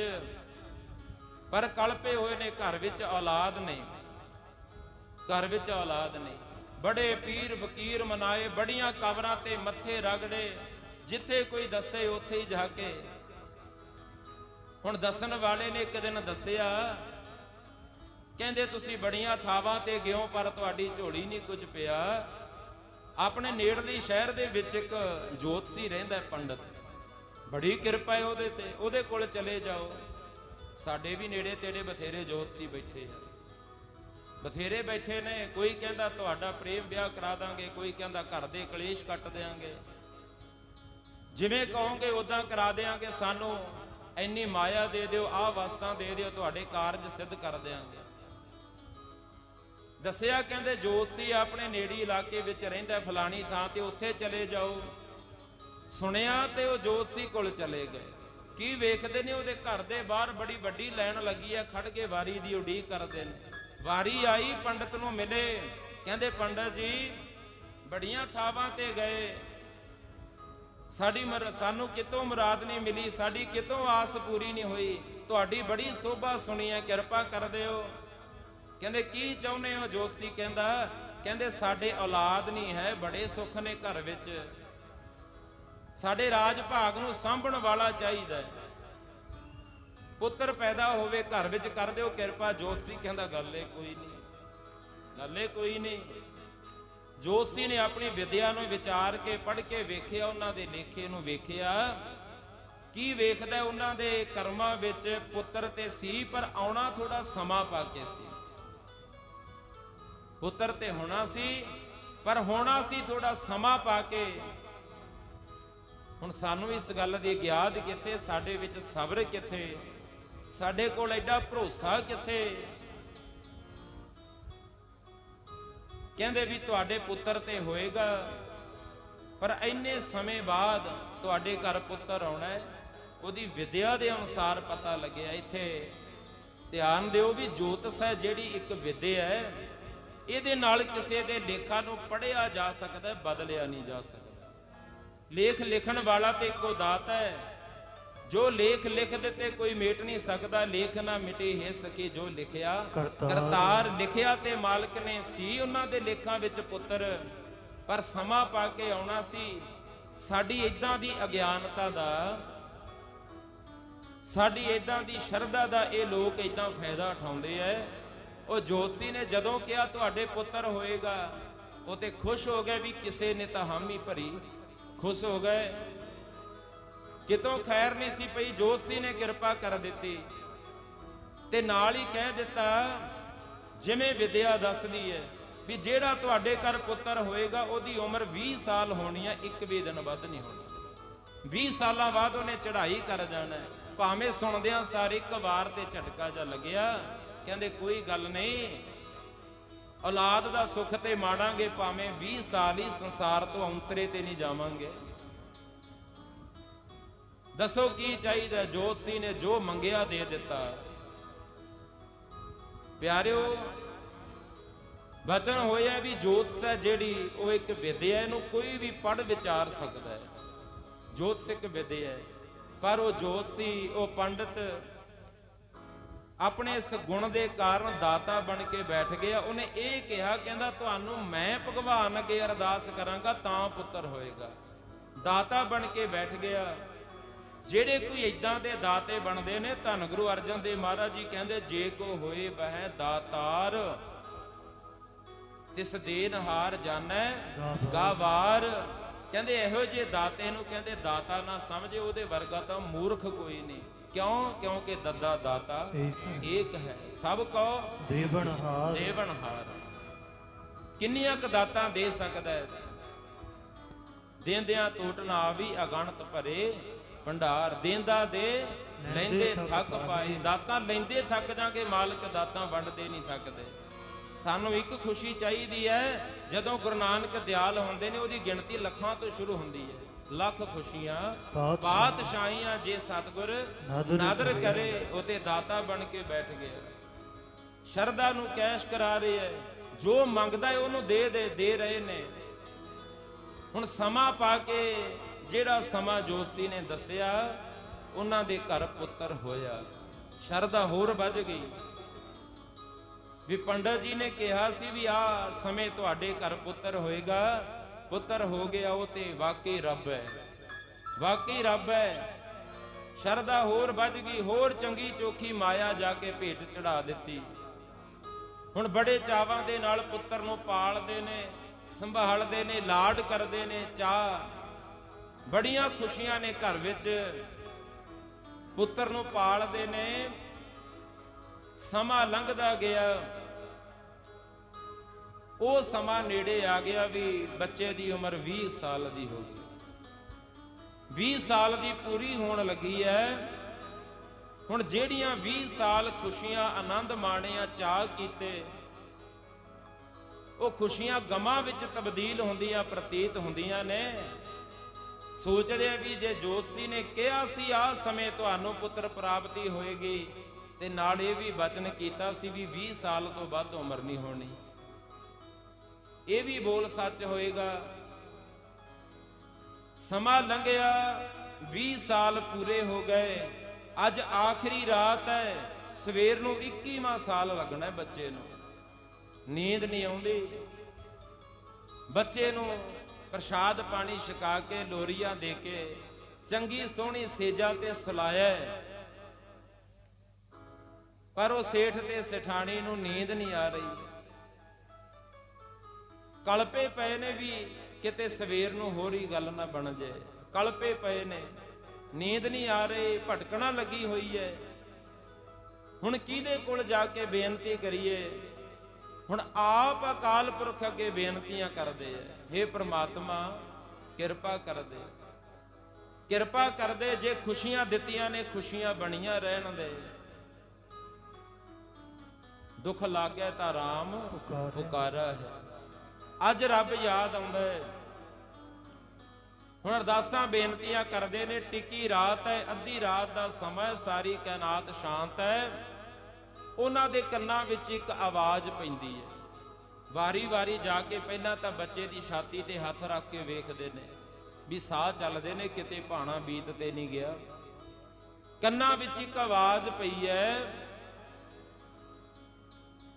ਪਰ ਕਲਪੇ ਹੋਏ ਨੇ ਘਰ ਵਿੱਚ ਔਲਾਦ ਨਹੀਂ। ਘਰ ਵਿੱਚ ਔਲਾਦ ਨਹੀਂ। ਬੜੇ ਪੀਰ ਫਕੀਰ ਮਨਾਏ, ਬੜੀਆਂ ਕਬਰਾਂ ਤੇ ਮੱਥੇ ਰਗੜੇ, ਜਿੱਥੇ ਕੋਈ ਦੱਸੇ ਉੱਥੇ ਹੀ ਜਾ ਕੇ। ਹੁਣ ਦੱਸਣ ਵਾਲੇ ਨੇ ਇੱਕ ਦਿਨ ਦੱਸਿਆ, ਕਹਿੰਦੇ ਤੁਸੀਂ ਬੜੀਆਂ ਥਾਵਾਂ ਤੇ ਗਿਓ ਪਰ ਤੁਹਾਡੀ ਝੋਲੀ ਨਹੀਂ ਕੁਝ ਪਿਆ। ਆਪਣੇ ਨੇੜਲੀ ਸ਼ਹਿਰ ਦੇ ਵਿੱਚ ਇੱਕ ਜੋਤਸ਼ੀ ਰਹਿੰਦਾ ਪੰਡਤ, ਬੜੀ ਕਿਰਪਾ ਹੈ ਉਹਦੇ ਤੇ, ਉਹਦੇ ਕੋਲ ਚਲੇ ਜਾਓ। ਸਾਡੇ ਵੀ ਨੇੜੇ ਤੇੜੇ ਬਥੇਰੇ ਜੋਤਸ਼ੀ ਬੈਠੇ ਆ, ਬਥੇਰੇ ਬੈਠੇ ਨੇ। ਕੋਈ ਕਹਿੰਦਾ ਤੁਹਾਡਾ ਪ੍ਰੇਮ ਵਿਆਹ ਕਰਾ ਦਾਂਗੇ, ਕੋਈ ਕਹਿੰਦਾ ਘਰ ਦੇ ਕਲੇਸ਼ ਕੱਟ ਦਿਆਂਗੇ, ਜਿਵੇਂ ਕਹੋਗੇ ਉਦਾਂ ਕਰਾ ਦਿਆਂਗੇ, ਸਾਨੂੰ ਇੰਨੀ ਮਾਇਆ ਦੇ ਦਿਓ, ਆਹ ਵਸਤਾਂ ਦੇ ਦਿਓ, ਤੁਹਾਡੇ ਕਾਰਜ ਸਿੱਧ ਕਰ ਦਿਆਂਗੇ। ਦੱਸਿਆ ਕਹਿੰਦੇ ਜੋਤਸ਼ੀ ਆਪਣੇ ਨੇੜੇ ਇਲਾਕੇ ਵਿੱਚ ਰਹਿੰਦਾ ਫਲਾਣੀ ਥਾਂ ਤੇ, ਉੱਥੇ ਚਲੇ ਜਾਓ। ਸੁਣਿਆ ਤੇ ਉਹ ਜੋਤਸ਼ੀ ਕੋਲ ਚਲੇ ਗਏ। ਕੀ ਵੇਖਦੇ ਨੇ, ਉਹਦੇ ਘਰ ਦੇ ਬਾਹਰ ਬੜੀ ਵੱਡੀ ਲਾਈਨ ਲੱਗੀ ਆ, ਖੜ ਕੇ ਵਾਰੀ ਦੀ ਉਡੀਕ ਕਰਦੇ ਨੇ। ਵਾਰੀ ਆਈ, ਪੰਡਤ ਨੂੰ ਮਿਲੇ। ਕਹਿੰਦੇ ਪੰਡਤ ਜੀ ਬੜੀਆਂ ਥਾਵਾਂ ਤੇ ਗਏ, ਸਾਨੂੰ ਕਿਤੋਂ ਮੁਰਾਦ ਨਹੀਂ ਮਿਲੀ, ਸਾਡੀ ਕਿਤੋਂ ਆਸ ਪੂਰੀ ਨਹੀਂ ਹੋਈ। ਤੁਹਾਡੀ ਬੜੀ ਸੋਭਾ ਸੁਣੀ ਹੈ, ਕਿਰਪਾ ਕਰ ਦਿਓ। ਕਹਿੰਦੇ ਕੀ ਚਾਹੁੰਦੇ ਹੋ? ਜੋਤਸ਼ੀ ਕਹਿੰਦੇ ਸਾਡੇ ਔਲਾਦ ਨਹੀਂ ਹੈ, ਬੜੇ ਸੁੱਖ ਨੇ ਘਰ ਵਿੱਚ, ਸਾਡੇ ਰਾਜ ਭਾਗ ਨੂੰ ਸਾਂਭਣ ਵਾਲਾ ਚਾਹੀਦਾ, ਪੁੱਤਰ ਪੈਦਾ ਹੋਵੇ ਘਰ ਵਿੱਚ, ਕਰ ਦਿਓ ਕਿਰਪਾ। ਜੋਤਸ਼ੀ ਕਹਿੰਦਾ ਗੱਲ ਏ ਕੋਈ ਨਹੀਂ, ਗੱਲ ਏ ਕੋਈ ਨਹੀਂ। ਜੋਤਸ਼ੀ ਨੇ ਆਪਣੀ ਵਿਦਿਆ ਨੂੰ ਵਿਚਾਰ ਕੇ ਪੜ੍ਹ ਕੇ ਵੇਖਿਆ, ਉਹਨਾਂ ਦੇ ਲੇਖੇ ਨੂੰ ਵੇਖਿਆ। ਕੀ ਵੇਖਦਾ? ਉਹਨਾਂ ਦੇ ਕਰਮਾਂ ਵਿੱਚ ਪੁੱਤਰ ਤੇ ਸੀ, ਪਰ ਆਉਣਾ ਥੋੜਾ ਸਮਾਂ ਪਾ ਕੇ ਸੀ। ਪੁੱਤਰ ਤੇ ਹੋਣਾ ਸੀ, ਪਰ ਹੋਣਾ ਸੀ ਥੋੜਾ ਸਮਾਂ ਪਾ ਕੇ। ਹੁਣ ਸਾਨੂੰ ਇਸ ਗੱਲ ਦੀ ਗਿਆਤ ਕਿੱਥੇ, ਸਾਡੇ ਵਿੱਚ ਸਬਰ ਕਿੱਥੇ, ਸਾਡੇ ਕੋਲ ਐਡਾ ਭਰੋਸਾ ਕਿੱਥੇ। ਕਹਿੰਦੇ ਵੀ ਤੁਹਾਡੇ ਪੁੱਤਰ ਤੇ ਹੋਏਗਾ, ਪਰ ਇੰਨੇ ਸਮੇਂ ਬਾਅਦ ਤੁਹਾਡੇ ਘਰ ਪੁੱਤਰ ਆਉਣਾ ਹੈ। ਉਹਦੀ ਵਿਦਿਆ ਦੇ ਅਨੁਸਾਰ ਪਤਾ ਲੱਗਿਆ। ਇੱਥੇ ਧਿਆਨ ਦਿਓ ਵੀ ਜੋਤਿਸ਼ ਹੈ ਜਿਹੜੀ ਇੱਕ ਵਿਦਿਆ ਹੈ, ਇਹਦੇ ਨਾਲ ਕਿਸੇ ਦੇ ਲੇਖਾਂ ਨੂੰ ਪੜ੍ਹਿਆ ਜਾ ਸਕਦਾ, ਬਦਲਿਆ ਨਹੀਂ ਜਾ ਸਕਦਾ। ਲੇਖ ਲਿਖਣ ਵਾਲਾ ਤੇ ਇੱਕੋ ਦਾਤਾ ਹੈ, ਜੋ ਲੇਖ ਲਿਖ ਦਿੱਤੇ ਕੋਈ ਮੇਟ ਨਹੀਂ ਸਕਦਾ। ਲੇਖ ਨਾ ਮਿਟੇ ਹੈ ਸਕੇ ਜੋ ਲਿਖਿਆ ਕਰਤਾਰ। ਲਿਖਿਆ ਤੇ ਮਾਲਕ ਨੇ ਸੀ ਉਹਨਾਂ ਦੇ ਲੇਖਾਂ ਵਿੱਚ ਪੁੱਤਰ, ਪਰ ਸਮਾਂ ਪਾ ਕੇ ਆਉਣਾ ਸੀ। ਸਾਡੀ ਇਦਾਂ ਦੀ ਅਗਿਆਨਤਾ ਦਾ, ਸਾਡੀ ਇਦਾਂ ਦੀ ਸ਼ਰਧਾ ਦਾ ਇਹ ਲੋਕ ਇਦਾਂ ਫਾਇਦਾ ਉਠਾਉਂਦੇ ਐ। ਉਹ ਜੋਤਸ਼ੀ ਨੇ ਜਦੋਂ ਕਿਹਾ ਤੁਹਾਡੇ ਪੁੱਤਰ ਹੋਏਗਾ, ਉਹ ਤੇ ਖੁਸ਼ ਹੋ ਗਏ ਵੀ ਕਿਸੇ ਨੇ ਤਾਂ ਹਾਮੀ ਭਰੀ, ਖੁਸ਼ ਹੋ ਗਏ। ਕਿਤੋਂ ਖੈਰ ਨਹੀਂ ਸੀ ਪਈ, ਜੋਤਸ਼ੀ ਨੇ ਕਿਰਪਾ ਕਰ ਦਿੱਤੀ ਤੇ ਨਾਲ ਹੀ ਕਹਿ ਦਿੱਤਾ ਜਿਵੇਂ ਵਿਦਿਆ ਦੱਸਦੀ ਹੈ ਵੀ ਜਿਹੜਾ ਤੁਹਾਡੇ ਘਰ ਪੁੱਤਰ ਹੋਏਗਾ ਉਹਦੀ ਉਮਰ 20 ਸਾਲ ਹੋਣੀ ਹੈ, ਇੱਕ ਵੀ ਦਿਨ ਵੱਧ ਨਹੀਂ ਹੋਣੀ। 20 ਸਾਲਾਂ ਬਾਅਦ ਉਹਨੇ ਚੜ੍ਹਾਈ ਕਰ ਜਾਣਾ। ਭਾਵੇਂ ਸੁਣਦਿਆਂ ਸਾਰ ਇੱਕ ਵਾਰ ਤੇ ਝਟਕਾ ਜਾ ਲੱਗਿਆ। ਕਹਿੰਦੇ ਕੋਈ ਗੱਲ ਨਹੀਂ, ਔਲਾਦ ਦਾ ਸੁੱਖ ਤੇ ਮਾਣਾਂਗੇ, ਭਾਵੇਂ 20 ਸਾਲ ਹੀ ਸੰਸਾਰ ਤੋਂ ਔਂਤਰੇ ਤੇ ਨਹੀਂ ਜਾਵਾਂਗੇ। ਦੱਸੋ ਕੀ ਚਾਹੀਦਾ? ਜੋਤਸ਼ੀ ਨੇ ਜੋ ਮੰਗਿਆ ਦੇ ਦਿੱਤਾ। ਪਿਆਰਿਓ, ਵਚਨ ਹੋਇਆ ਵੀ ਜੋਤਿਸ਼ ਹੈ ਜਿਹੜੀ ਉਹ ਇੱਕ ਵਿਦਿਆ, ਇਹਨੂੰ ਕੋਈ ਵੀ ਪੜ੍ਹ ਵਿਚਾਰ ਸਕਦਾ ਹੈ। ਜੋਤਿਸ਼ ਇੱਕ ਵਿਦਿਆ ਹੈ, ਪਰ ਉਹ ਜੋਤਸ਼ੀ, ਉਹ ਪੰਡਤ ਆਪਣੇ ਇਸ ਗੁਣ ਦੇ ਕਾਰਨ ਦਾਤਾ ਬਣ ਕੇ ਬੈਠ ਗਿਆ। ਉਹਨੇ ਇਹ ਕਿਹਾ, ਕਹਿੰਦਾ ਤੁਹਾਨੂੰ ਮੈਂ ਭਗਵਾਨ ਅੱਗੇ ਅਰਦਾਸ ਕਰਾਂਗਾ ਤਾਂ ਪੁੱਤਰ ਹੋਏਗਾ। ਦਾਤਾ ਬਣ ਕੇ ਬੈਠ ਗਿਆ। ਜਿਹੜੇ ਕੋਈ ਇਦਾਂ ਦੇ ਦਾਤੇ ਬਣਦੇ ਨੇ, ਧੰਨ ਗੁਰੂ ਅਰਜਨ ਦੇਵ ਮਹਾਰਾਜ ਜੀ ਕਹਿੰਦੇ, ਜੇ ਕੋ ਹੋਏ ਬਹਿ ਦਾਤਾਰ ਤਿਸ ਦੇਨਹਾਰ ਜਾਣੈ ਗਾਵਾਰ। ਕਹਿੰਦੇ ਇਹੋ ਜਿਹੇ ਦਾਤੇ ਨੂੰ ਕਹਿੰਦੇ ਦਾਤਾ ਨਾ ਸਮਝੇ, ਉਹਦੇ ਵਰਗਾ ਤਾਂ ਮੂਰਖ ਕੋਈ ਨਹੀਂ। ਕਿਉਂ? ਕਿਉਂਕਿ ਦੱਦਾ ਦਾਤਾ ਏਕ ਹੈ, ਸਭ ਕੋ ਦੇਵਨਹਾਰ। ਦੇਵਨਹਾਰ ਕਿੰਨੀਆਂ ਕੁ ਦਾਤਾਂ ਦੇ ਸਕਦਾ ਹੈ? ਦੇਂਦਿਆਂ ਟੋਟ ਨਾ ਆਵੀ ਅਗਣਤ ਭਰੇ ਭੰਡਾਰ। ਦੇਂਦਾ ਦੇ ਲੈਂਦੇ ਥੱਕ ਪਾਏ। ਦਾਤਾਂ ਲੈਂਦੇ ਥੱਕ ਜਾਗੇ, ਮਾਲਕ ਦਾਤਾਂ ਵੰਡਦੇ ਨਹੀਂ ਥੱਕਦੇ। ਸਾਨੂੰ ਇੱਕ ਖੁਸ਼ੀ ਚਾਹੀਦੀ ਹੈ, ਜਦੋਂ ਗੁਰੂ ਨਾਨਕ ਦਿਆਲ ਹੁੰਦੇ ਨੇ ਉਹਦੀ ਗਿਣਤੀ ਲੱਖਾਂ ਤੋਂ ਸ਼ੁਰੂ ਹੁੰਦੀ ਹੈ। ਲੱਖ ਖੁਸ਼ੀਆਂ ਪਾਤਸ਼ਾਹੀਆਂ ਜੇ ਸਤਿਗੁਰ ਨਾਦਰ ਕਰੇ। ਉਹ ਤੇ ਦਾਤਾ ਬਣ ਕੇ ਬੈਠ ਗਿਆ। ਸ਼ਰਧਾ ਨੂੰ ਕੈਸ਼ ਕਰਾ ਰਹੇ ਹੈ, ਜੋ ਮੰਗਦਾ ਹੈ ਉਹਨੂੰ ਦੇ ਰਹੇ ਨੇ। ਹੁਣ ਸਮਾਂ ਪਾ ਕੇ ਜਿਹੜਾ ਸਮਾਂ ਜੋਤਸ਼ੀ ਨੇ ਦੱਸਿਆ, ਉਹਨਾਂ ਦੇ ਘਰ ਪੁੱਤਰ ਹੋਇਆ। ਸ਼ਰਧਾ ਹੋਰ ਵੱਧ ਗਈ। ਵੀ ਪੰਡਤ ਜੀ ਨੇ ਕਿਹਾ ਸੀ ਵੀ ਆ ਸਮੇਂ ਤੁਹਾਡੇ ਘਰ ਪੁੱਤਰ ਹੋਏਗਾ, ਪੁੱਤਰ ਹੋ ਗਿਆ। ਉਹ ਤੇ ਵਾਕਈ ਰੱਬ ਹੈ, ਵਾਕਈ ਰੱਬ ਹੈ। ਸ਼ਰਧਾ ਹੋਰ ਵੱਧ ਗਈ। ਹੋਰ ਚੰਗੀ ਚੋਖੀ ਮਾਇਆ ਜਾ ਕੇ ਭੇਟ ਚੜਾ ਦਿੱਤੀ। ਹੁਣ ਬੜੇ ਚਾਵਾਂ ਦੇ ਨਾਲ ਪੁੱਤਰ ਨੂੰ ਪਾਲਦੇ ਨੇ, ਸੰਭਾਲਦੇ ਨੇ, ਲਾਡ ਕਰਦੇ ਨੇ। ਚਾਹ ਬੜੀਆਂ ਖੁਸ਼ੀਆਂ ਨੇ ਘਰ ਵਿੱਚ। ਪੁੱਤਰ ਨੂੰ ਪਾਲਦੇ ਨੇ। ਸਮਾਂ ਲੰਘਦਾ ਗਿਆ। ਉਹ ਸਮਾਂ ਨੇੜੇ ਆ ਗਿਆ ਵੀ ਬੱਚੇ ਦੀ ਉਮਰ 20 ਸਾਲ ਦੀ ਹੋ ਗਈ। 20 ਸਾਲ ਦੀ ਪੂਰੀ ਹੋਣ ਲੱਗੀ ਹੈ। ਹੁਣ ਜਿਹੜੀਆਂ 20 ਸਾਲ ਖੁਸ਼ੀਆਂ ਆਨੰਦ ਮਾਣਿਆ, ਚਾਅ ਕੀਤੇ, ਉਹ ਖੁਸ਼ੀਆਂ ਗਮਾਂ ਵਿੱਚ ਤਬਦੀਲ ਹੁੰਦੀਆਂ ਪ੍ਰਤੀਤ ਹੁੰਦੀਆਂ ਨੇ। ਸੋਚਦੇ ਆ ਵੀ ਜੇ ਜੋਤਸ਼ੀ ਨੇ ਕਿਹਾ ਸੀ ਆਹ ਸਮੇਂ ਤੁਹਾਨੂੰ ਪੁੱਤਰ ਪ੍ਰਾਪਤੀ ਹੋਏਗੀ, ਤੇ ਨਾਲ ਇਹ ਵੀ ਬਚਨ ਕੀਤਾ ਸੀ ਵੀ 20 ਸਾਲ ਤੋਂ ਵੱਧ ਉਮਰ ਨਹੀਂ ਹੋਣੀ, ਇਹ ਵੀ ਬੋਲ ਸੱਚ ਹੋਏਗਾ। ਸਮਾਂ ਲੰਘਿਆ, 20 ਸਾਲ ਪੂਰੇ ਹੋ ਗਏ। ਅੱਜ ਆਖਰੀ ਰਾਤ ਹੈ। ਸਵੇਰ ਨੂੰ 21ਵਾਂ ਸਾਲ ਲੱਗਣਾ ਬੱਚੇ ਨੂੰ। ਨੀਂਦ ਨਹੀਂ ਆਉਂਦੀ। ਬੱਚੇ ਨੂੰ ਪ੍ਰਸ਼ਾਦ ਪਾਣੀ ਛਕਾ ਕੇ, ਲੋਰੀਆਂ ਦੇ ਕੇ, ਚੰਗੀ ਸੋਹਣੀ ਸੇਜਾਂ ਤੇ ਸੁਲਾਇਆ, ਪਰ ਉਹ ਸੇਠ ਤੇ ਸੇਠਾਣੀ ਨੂੰ ਨੀਂਦ ਨਹੀਂ ਆ ਰਹੀ। ਕਲਪੇ ਪਏ ਨੇ ਵੀ ਕਿਤੇ ਸਵੇਰ ਨੂੰ ਹੋਰ ਹੀ ਗੱਲ ਨਾ ਬਣ ਜਾਏ। ਕਲਪੇ ਪਏ ਨੇ, ਨੀਂਦ ਨਹੀਂ ਆ ਰਹੀ, ਭਟਕਣਾ ਲੱਗੀ ਹੋਈ ਹੈ। ਹੁਣ ਕਿਹਦੇ ਕੋਲ ਜਾ ਕੇ ਬੇਨਤੀ ਕਰੀਏ? ਹੁਣ ਆਪ ਅਕਾਲ ਪੁਰਖ ਅੱਗੇ ਬੇਨਤੀਆਂ ਕਰਦੇ ਆ, ਹੇ ਪ੍ਰਮਾਤਮਾ ਕਿਰਪਾ ਕਰਦੇ, ਕਿਰਪਾ ਕਰਦੇ। ਜੇ ਖੁਸ਼ੀਆਂ ਦਿੱਤੀਆਂ ਨੇ, ਖੁਸ਼ੀਆਂ ਬਣੀਆਂ ਰਹਿਣ ਦੇ। ਦੁੱਖ ਲੱਗਿਆ ਤਾਂ ਰਾਮ ਪੁਕਾਰਾ ਹੈ। ਅੱਜ ਰੱਬ ਯਾਦ ਆਉਂਦਾ ਹੈ। ਹੁਣ ਅਰਦਾਸਾਂ ਬੇਨਤੀਆਂ ਕਰਦੇ ਨੇ। ਟਿੱਕੀ ਰਾਤ ਹੈ, ਅੱਧੀ ਰਾਤ ਦਾ ਸਮਾਂ, ਸਾਰੀ ਕਾਇਨਾਤ ਸ਼ਾਂਤ ਹੈ। ਉਹਨਾਂ ਦੇ ਕੰਨਾਂ ਵਿੱਚ ਇੱਕ ਆਵਾਜ਼ ਪੈਂਦੀ ਹੈ। ਵਾਰੀ ਵਾਰੀ ਜਾ ਕੇ ਪਹਿਲਾਂ ਤਾਂ ਬੱਚੇ ਦੀ ਛਾਤੀ ਤੇ ਹੱਥ ਰੱਖ ਕੇ ਵੇਖਦੇ ਨੇ ਵੀ ਸਾਹ ਚੱਲਦੇ ਨੇ, ਕਿਤੇ ਭਾਣਾ ਬੀਤ ਤੇ ਨਹੀਂ ਗਿਆ। ਕੰਨਾਂ ਵਿੱਚ ਇੱਕ ਆਵਾਜ਼ ਪਈ ਹੈ।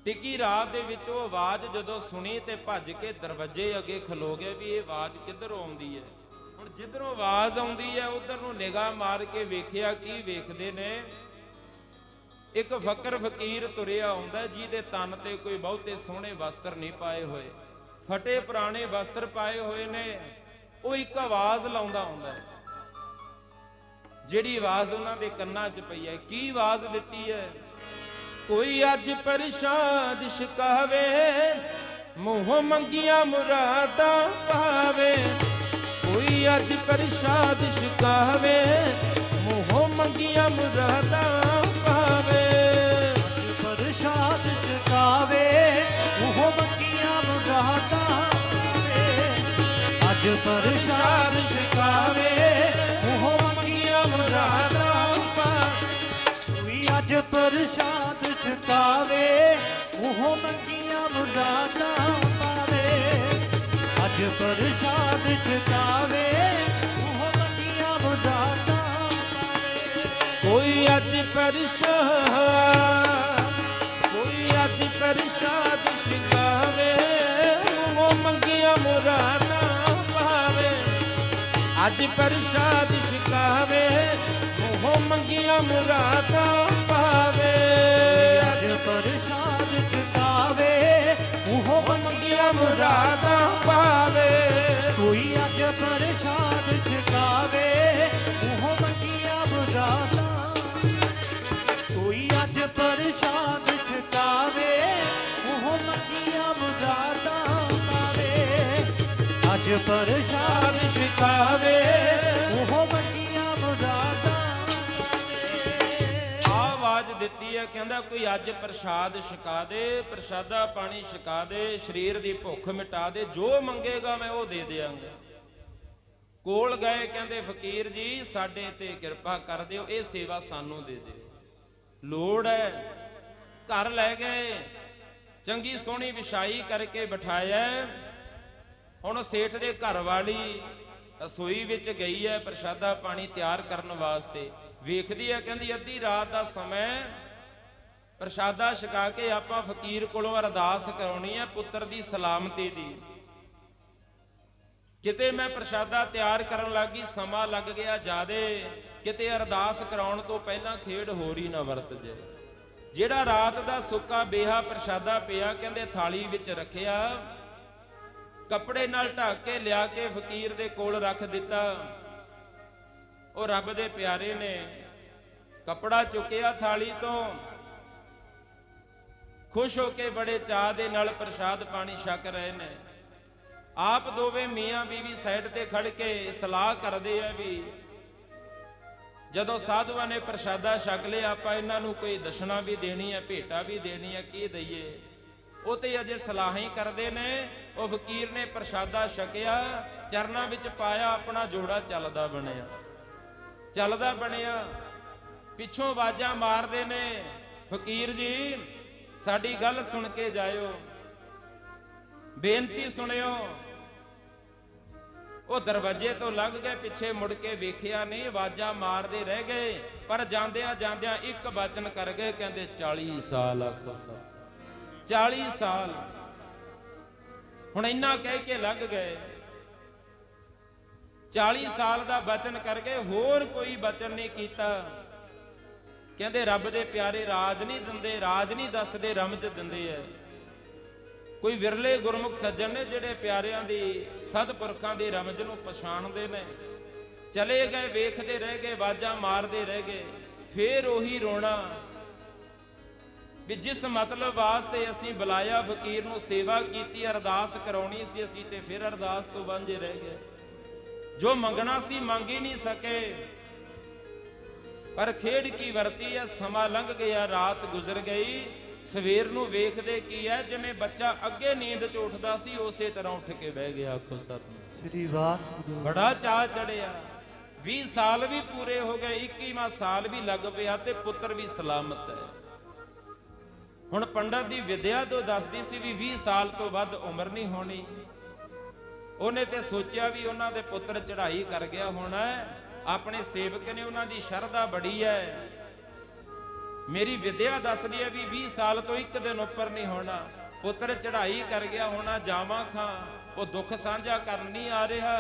ਟਿੱਕੀ ਰਾਤ ਦੇ ਵਿੱਚ ਉਹ ਆਵਾਜ਼ ਜਦੋਂ ਸੁਣੀ ਤੇ ਭੱਜ ਕੇ ਦਰਵਾਜ਼ੇ ਅੱਗੇ ਖਲੋ ਗਏ ਵੀ ਇਹ ਆਵਾਜ਼ ਕਿੱਧਰੋਂ ਆਉਂਦੀ ਹੈ। ਹੁਣ ਜਿੱਧਰੋਂ ਆਵਾਜ਼ ਆਉਂਦੀ ਹੈ ਉਧਰ ਨੂੰ ਨਿਗਾਹ ਮਾਰ ਕੇ ਵੇਖਿਆ। ਕੀ ਵੇਖਦੇ ਨੇ? ਇੱਕ ਫਕਰ ਫਕੀਰ ਤੁਰਿਆ ਆਉਂਦਾ, ਜਿਹਦੇ ਤਨ ਤੇ ਕੋਈ ਬਹੁਤੇ ਸੋਹਣੇ ਵਸਤਰ ਨਹੀਂ ਪਾਏ ਹੋਏ, ਫਟੇ ਪੁਰਾਣੇ ਵਸਤਰ ਪਾਏ ਹੋਏ ਨੇ। ਉਹ ਇੱਕ ਆਵਾਜ਼ ਲਾਉਂਦਾ ਆਉਂਦਾ, ਜਿਹੜੀ ਆਵਾਜ਼ ਉਹਨਾਂ ਦੇ ਕੰਨਾਂ 'ਚ ਪਈ ਹੈ। ਕੀ ਆਵਾਜ਼ ਦਿੱਤੀ ਹੈ? ਕੋਈ ਅੱਜ ਪ੍ਰਸ਼ਾਦ ਛਕਾਵੇ, ਮੂੰਹੋਂ ਮੰਗੀਆਂ ਮੁਰਾਦਾਂ ਪਾਵੇ। ਕੋਈ ਅੱਜ ਪ੍ਰਸ਼ਾਦ ਛਕਾਵੇ, ਮੂੰਹੋਂ ਮੰਗੀਆਂ ਮੁਰਾਦਾਂ ਪਾਵੇ। ਅੱਜ ਪ੍ਰਸ਼ਾਦ ਛਕਾਵੇ, ਮੂੰਹੋਂ ਮੰਗੀਆਂ ਮੁਰਾਦਾਂ ਪਾਵੇ। ਅੱਜ ਪ੍ਰਸ਼ਾਦ ਛਕਾਵੇ, ਮੂੰਹੋਂ ਮੰਗੀਆਂ ਮੁਰਾਦਾਂ ਪਾਵੇ। ਕੋਈ ਅੱਜ ਪ੍ਰਸ਼ਾਦ ਛਕਾਵੇ, ਮੂੰਹੋਂ ਮੰਗੀਆਂ ਮੁਰਾਦਾਂ ਪਾਵੇ। ਅੱਜ ਪ੍ਰਸ਼ਾਦ ਛਕਾਵੇ, ਮੂੰਹੋਂ ਮੰਗੀਆਂ ਮੁਰਾਦਾਂ ਪਾਵੇ। ਕੋਈ ਅੱਜ ਪ੍ਰਸ਼ਾਦ ਅੱਜ ਪ੍ਰਸ਼ਾਦ ਛਕਾਵੇ, ਮੂੰਹੋਂ ਮੰਗੀਆਂ ਮੁਰਾਦਾਂ ਪਾਵੇ। ਅੱਜ ਪ੍ਰਸ਼ਾਦ ਛਕਾਵੇ, ਮੂੰਹੋਂ ਮੰਗੀਆਂ ਮੁਰਾਦਾਂ ਪਾਵੇ। ਕੋਈ ਅੱਜ ਪ੍ਰਸ਼ਾਦ ਛਕਾਵੇ, ਮੂੰਹੋਂ ਮੰਗੀਆਂ ਮੁਰਾਦਾਂ। ਕੋਈ ਅੱਜ ਪ੍ਰਸ਼ਾਦ ਛਕਾਵੇ, ਮੂੰਹੋਂ ਮੰਗੀਆਂ ਮੁਰਾਦਾਂ ਪਾਵੇ। ਅੱਜ ਪ੍ਰਸ਼ਾਦ ਛਕਾਵੇ, ਮੂੰਹੋਂ ਮੰਗੀਆਂ ਮੁਰਾਦਾਂ ਪਾਵੇ। ਆਵਾਜ਼ ਦਿੱਤੀ ਹੈ, ਕਹਿੰਦਾ ਕੋਈ ਅੱਜ ਪ੍ਰਸ਼ਾਦ ਛਕਾ ਦੇ, ਪ੍ਰਸ਼ਾਦਾ ਪਾਣੀ ਛਕਾ ਦੇ, ਸਰੀਰ ਦੀ ਭੁੱਖ ਮਿਟਾ ਦੇ, ਜੋ ਮੰਗੇਗਾ ਮੈਂ ਉਹ ਦੇ ਦਿਆਂਗਾ। ਕੋਲ ਗਏ, ਕਹਿੰਦੇ ਫਕੀਰ ਜੀ ਸਾਡੇ ਤੇ ਕਿਰਪਾ ਕਰ ਦਿਓ, ਇਹ ਸੇਵਾ ਸਾਨੂੰ ਦੇ ਦਿਓ, ਲੋੜ ਹੈ। ਘਰ ਲੈ ਗਏ, ਚੰਗੀ ਸੋਹਣੀ ਵਿਛਾਈ ਕਰਕੇ ਬਿਠਾਇਆ। ਹੁਣ ਸੇਠ ਦੇ ਘਰ ਵਾਲੀ ਰਸੋਈ ਵਿੱਚ ਗਈ ਹੈ ਪ੍ਰਸ਼ਾਦਾ ਪਾਣੀ ਤਿਆਰ ਕਰਨ ਵਾਸਤੇ। ਵੇਖਦੀ ਹੈ, ਕਹਿੰਦੀ ਅੱਧੀ ਰਾਤ ਦਾ ਸਮਾਂ, ਪ੍ਰਸ਼ਾਦਾ ਛਕਾ ਕੇ ਆਪਾਂ ਫਕੀਰ ਕੋਲੋਂ ਅਰਦਾਸ ਕਰਾਉਣੀ ਹੈ ਪੁੱਤਰ ਦੀ ਸਲਾਮਤੀ ਦੀ। ਕਿਤੇ ਮੈਂ ਪ੍ਰਸ਼ਾਦਾ ਤਿਆਰ ਕਰਨ ਲੱਗੀ, ਸਮਾਂ ਲੱਗ ਗਿਆ ਜ਼ਿਆਦੇ, ਕਿਤੇ ਅਰਦਾਸ ਕਰਾਉਣ ਤੋਂ ਪਹਿਲਾਂ ਖੇਡ ਹੋਰ ਹੀ ਨਾ ਵਰਤ ਜੇ। ਜਿਹੜਾ ਰਾਤ ਦਾ ਸੁੱਕਾ ਬੇਹਾ ਪ੍ਰਸ਼ਾਦਾ ਪਿਆ, ਕਹਿੰਦੇ ਥਾਲੀ ਵਿੱਚ ਰੱਖਿਆ, ਕੱਪੜੇ ਨਾਲ ਢੱਕ ਕੇ ਲਿਆ ਕੇ ਫਕੀਰ ਦੇ ਕੋਲ ਰੱਖ ਦਿੱਤਾ। ਉਹ ਰੱਬ ਦੇ ਪਿਆਰੇ ਨੇ ਕੱਪੜਾ ਚੁੱਕਿਆ ਥਾਲੀ ਤੋਂ, ਖੁਸ਼ ਹੋ ਕੇ ਬੜੇ ਚਾਅ ਦੇ ਨਾਲ ਪ੍ਰਸ਼ਾਦ ਪਾਣੀ ਛਕ ਰਹੇ ਨੇ। ਆਪ ਦੋਵੇਂ ਮੀਆਂ ਬੀਵੀ ਸਾਈਡ ਤੇ ਖੜ ਕੇ ਸਲਾਹ ਕਰਦੇ ਆ ਵੀ ਜਦੋਂ ਸਾਧੂਆਂ ਨੇ ਪ੍ਰਸ਼ਾਦਾ ਛਕ ਲਿਆ, ਆਪਾਂ ਇਹਨਾਂ ਨੂੰ ਕੋਈ ਦਸ਼ਨਾ ਵੀ ਦੇਣੀ ਹੈ, ਭੇਟਾ ਵੀ ਦੇਣੀ ਹੈ, ਕੀ ਦਈਏ? ਉਹ ਤੇ ਅਜੇ ਸਲਾਹਾਂ ਹੀ ਕਰਦੇ ਨੇ। ਉਹ ਫਕੀਰ ਨੇ ਪ੍ਰਸ਼ਾਦਾ ਛਕਿਆ, ਚਰਨਾਂ ਵਿੱਚ ਪਾਇਆ, ਆਪਣਾ ਜੋੜਾ ਚੱਲਦਾ ਬਣਿਆ, ਚੱਲਦਾ ਬਣਿਆ। ਪਿੱਛੋਂ ਆਵਾਜ਼ਾਂ ਮਾਰਦੇ ਨੇ, ਫਕੀਰ ਜੀ ਸਾਡੀ ਗੱਲ ਸੁਣ ਕੇ ਜਾਇਓ, ਬੇਨਤੀ ਸੁਣਿਓ। ਉਹ ਦਰਵਾਜ਼ੇ ਤੋਂ ਲੰਘ ਗਏ, ਪਿੱਛੇ ਮੁੜ ਕੇ ਵੇਖਿਆ ਨਹੀਂ, ਆਵਾਜ਼ਾਂ ਮਾਰਦੇ ਰਹਿ ਗਏ। ਪਰ ਜਾਂਦਿਆਂ ਜਾਂਦਿਆਂ ਇੱਕ ਬਚਨ ਕਰ ਗਏ, ਕਹਿੰਦੇ 40 ਸਾਲ ਆਖੋ ਸਾ 40 ਸਾਲ। ਹੁਣ ਇੰਨਾ ਕਹਿ ਕੇ ਲੰਘ ਗਏ, 40 ਸਾਲ ਦਾ ਬਚਨ ਕਰ ਗਏ, ਹੋਰ ਕੋਈ ਬਚਨ ਨਹੀਂ ਕੀਤਾ। ਕਹਿੰਦੇ ਰੱਬ ਦੇ ਪਿਆਰੇ ਰਾਜ ਨਹੀਂ ਦਿੰਦੇ, ਰਾਜ ਨਹੀਂ ਦੱਸਦੇ, ਰਮਜ ਦਿੰਦੇ ਐ। ਕੋਈ ਵਿਰਲੇ ਗੁਰਮੁਖ ਸੱਜਣ ਨੇ ਜਿਹੜੇ ਪਿਆਰਿਆਂ ਦੀ ਸਤਿਪੁਰਖਾਂ ਦੀ ਰਮਜ ਨੂੰ ਪਛਾਣਦੇ ਨੇ। ਚਲੇ ਗਏ, ਵੇਖਦੇ ਰਹਿ ਗਏ, ਆਵਾਜ਼ਾਂ ਮਾਰਦੇ ਰਹਿ ਗਏ। ਫੇਰ ਉਹੀ ਰੋਣਾ ਵੀ ਜਿਸ ਮਤਲਬ ਵਾਸਤੇ ਅਸੀਂ ਬੁਲਾਇਆ ਫਕੀਰ ਨੂੰ, ਸੇਵਾ ਕੀਤੀ, ਅਰਦਾਸ ਕਰਾਉਣੀ ਸੀ, ਅਸੀਂ ਤੇ ਫਿਰ ਅਰਦਾਸ ਤੋਂ ਵਾਂਝੇ ਰਹਿ ਗਏ। ਜੋ ਮੰਗਣਾ ਸੀ ਮੰਗ ਹੀ ਨਹੀਂ ਸਕੇ। ਪਰ ਖੇਡ ਕੀ ਵਰਤੀ ਹੈ, ਸਮਾਂ ਲੰਘ ਗਿਆ, ਰਾਤ ਗੁਜ਼ਰ ਗਈ। ਸਵੇਰ ਨੂੰ ਵੇਖਦੇ ਕੀ ਹੈ, ਜਿਵੇਂ ਬੱਚਾ ਅੱਗੇ ਨੀਂਦ ਚ ਉੱਠਦਾ ਸੀ ਉਸੇ ਤਰ੍ਹਾਂ ਉੱਠ ਕੇ ਬਹਿ ਗਿਆ। ਆਖੋ ਸਤਿਨਾਮ ਸ੍ਰੀ ਵਾਹਿਗੁਰੂ। ਬੜਾ ਚਾਅ ਚੜਿਆ। 20 ਸਾਲ ਵੀ ਪੂਰੇ ਹੋ ਗਏ, 21ਵਾਂ ਸਾਲ ਵੀ ਲੱਗ ਪਿਆ ਤੇ ਪੁੱਤਰ ਵੀ ਸਲਾਮਤ ਹੈ। ਹੁਣ ਪੰਡਤ ਦੀ ਵਿਦਿਆ ਤੋਂ ਦੱਸਦੀ ਸੀ ਵੀ 20 ਸਾਲ ਤੋਂ ਵੱਧ ਉਮਰ ਨਹੀਂ ਹੋਣੀ। ਉਹਨੇ ਤੇ ਸੋਚਿਆ ਵੀ ਉਹਨਾਂ ਦੇ ਪੁੱਤਰ ਚੜ੍ਹਾਈ ਕਰ ਗਿਆ ਹੋਣਾ, ਆਪਣੇ ਸੇਵਕ ਨੇ, ਉਹਨਾਂ ਦੀ ਸ਼ਰਧਾ ਬੜੀ ਹੈ। ਮੇਰੀ ਵਿਦਿਆ ਦੱਸਦੀ ਹੈ ਵੀ 20 ਸਾਲ ਤੋਂ ਇੱਕ ਦਿਨ ਉੱਪਰ ਨਹੀਂ ਹੋਣਾ, ਪੁੱਤਰ ਚੜ੍ਹਾਈ ਕਰ ਗਿਆ ਹੋਣਾ। ਜਾਵਾਂ ਖਾਂ ਉਹ ਦੁੱਖ ਸਾਂਝਾ ਕਰਨ ਨਹੀਂ ਆ ਰਿਹਾ,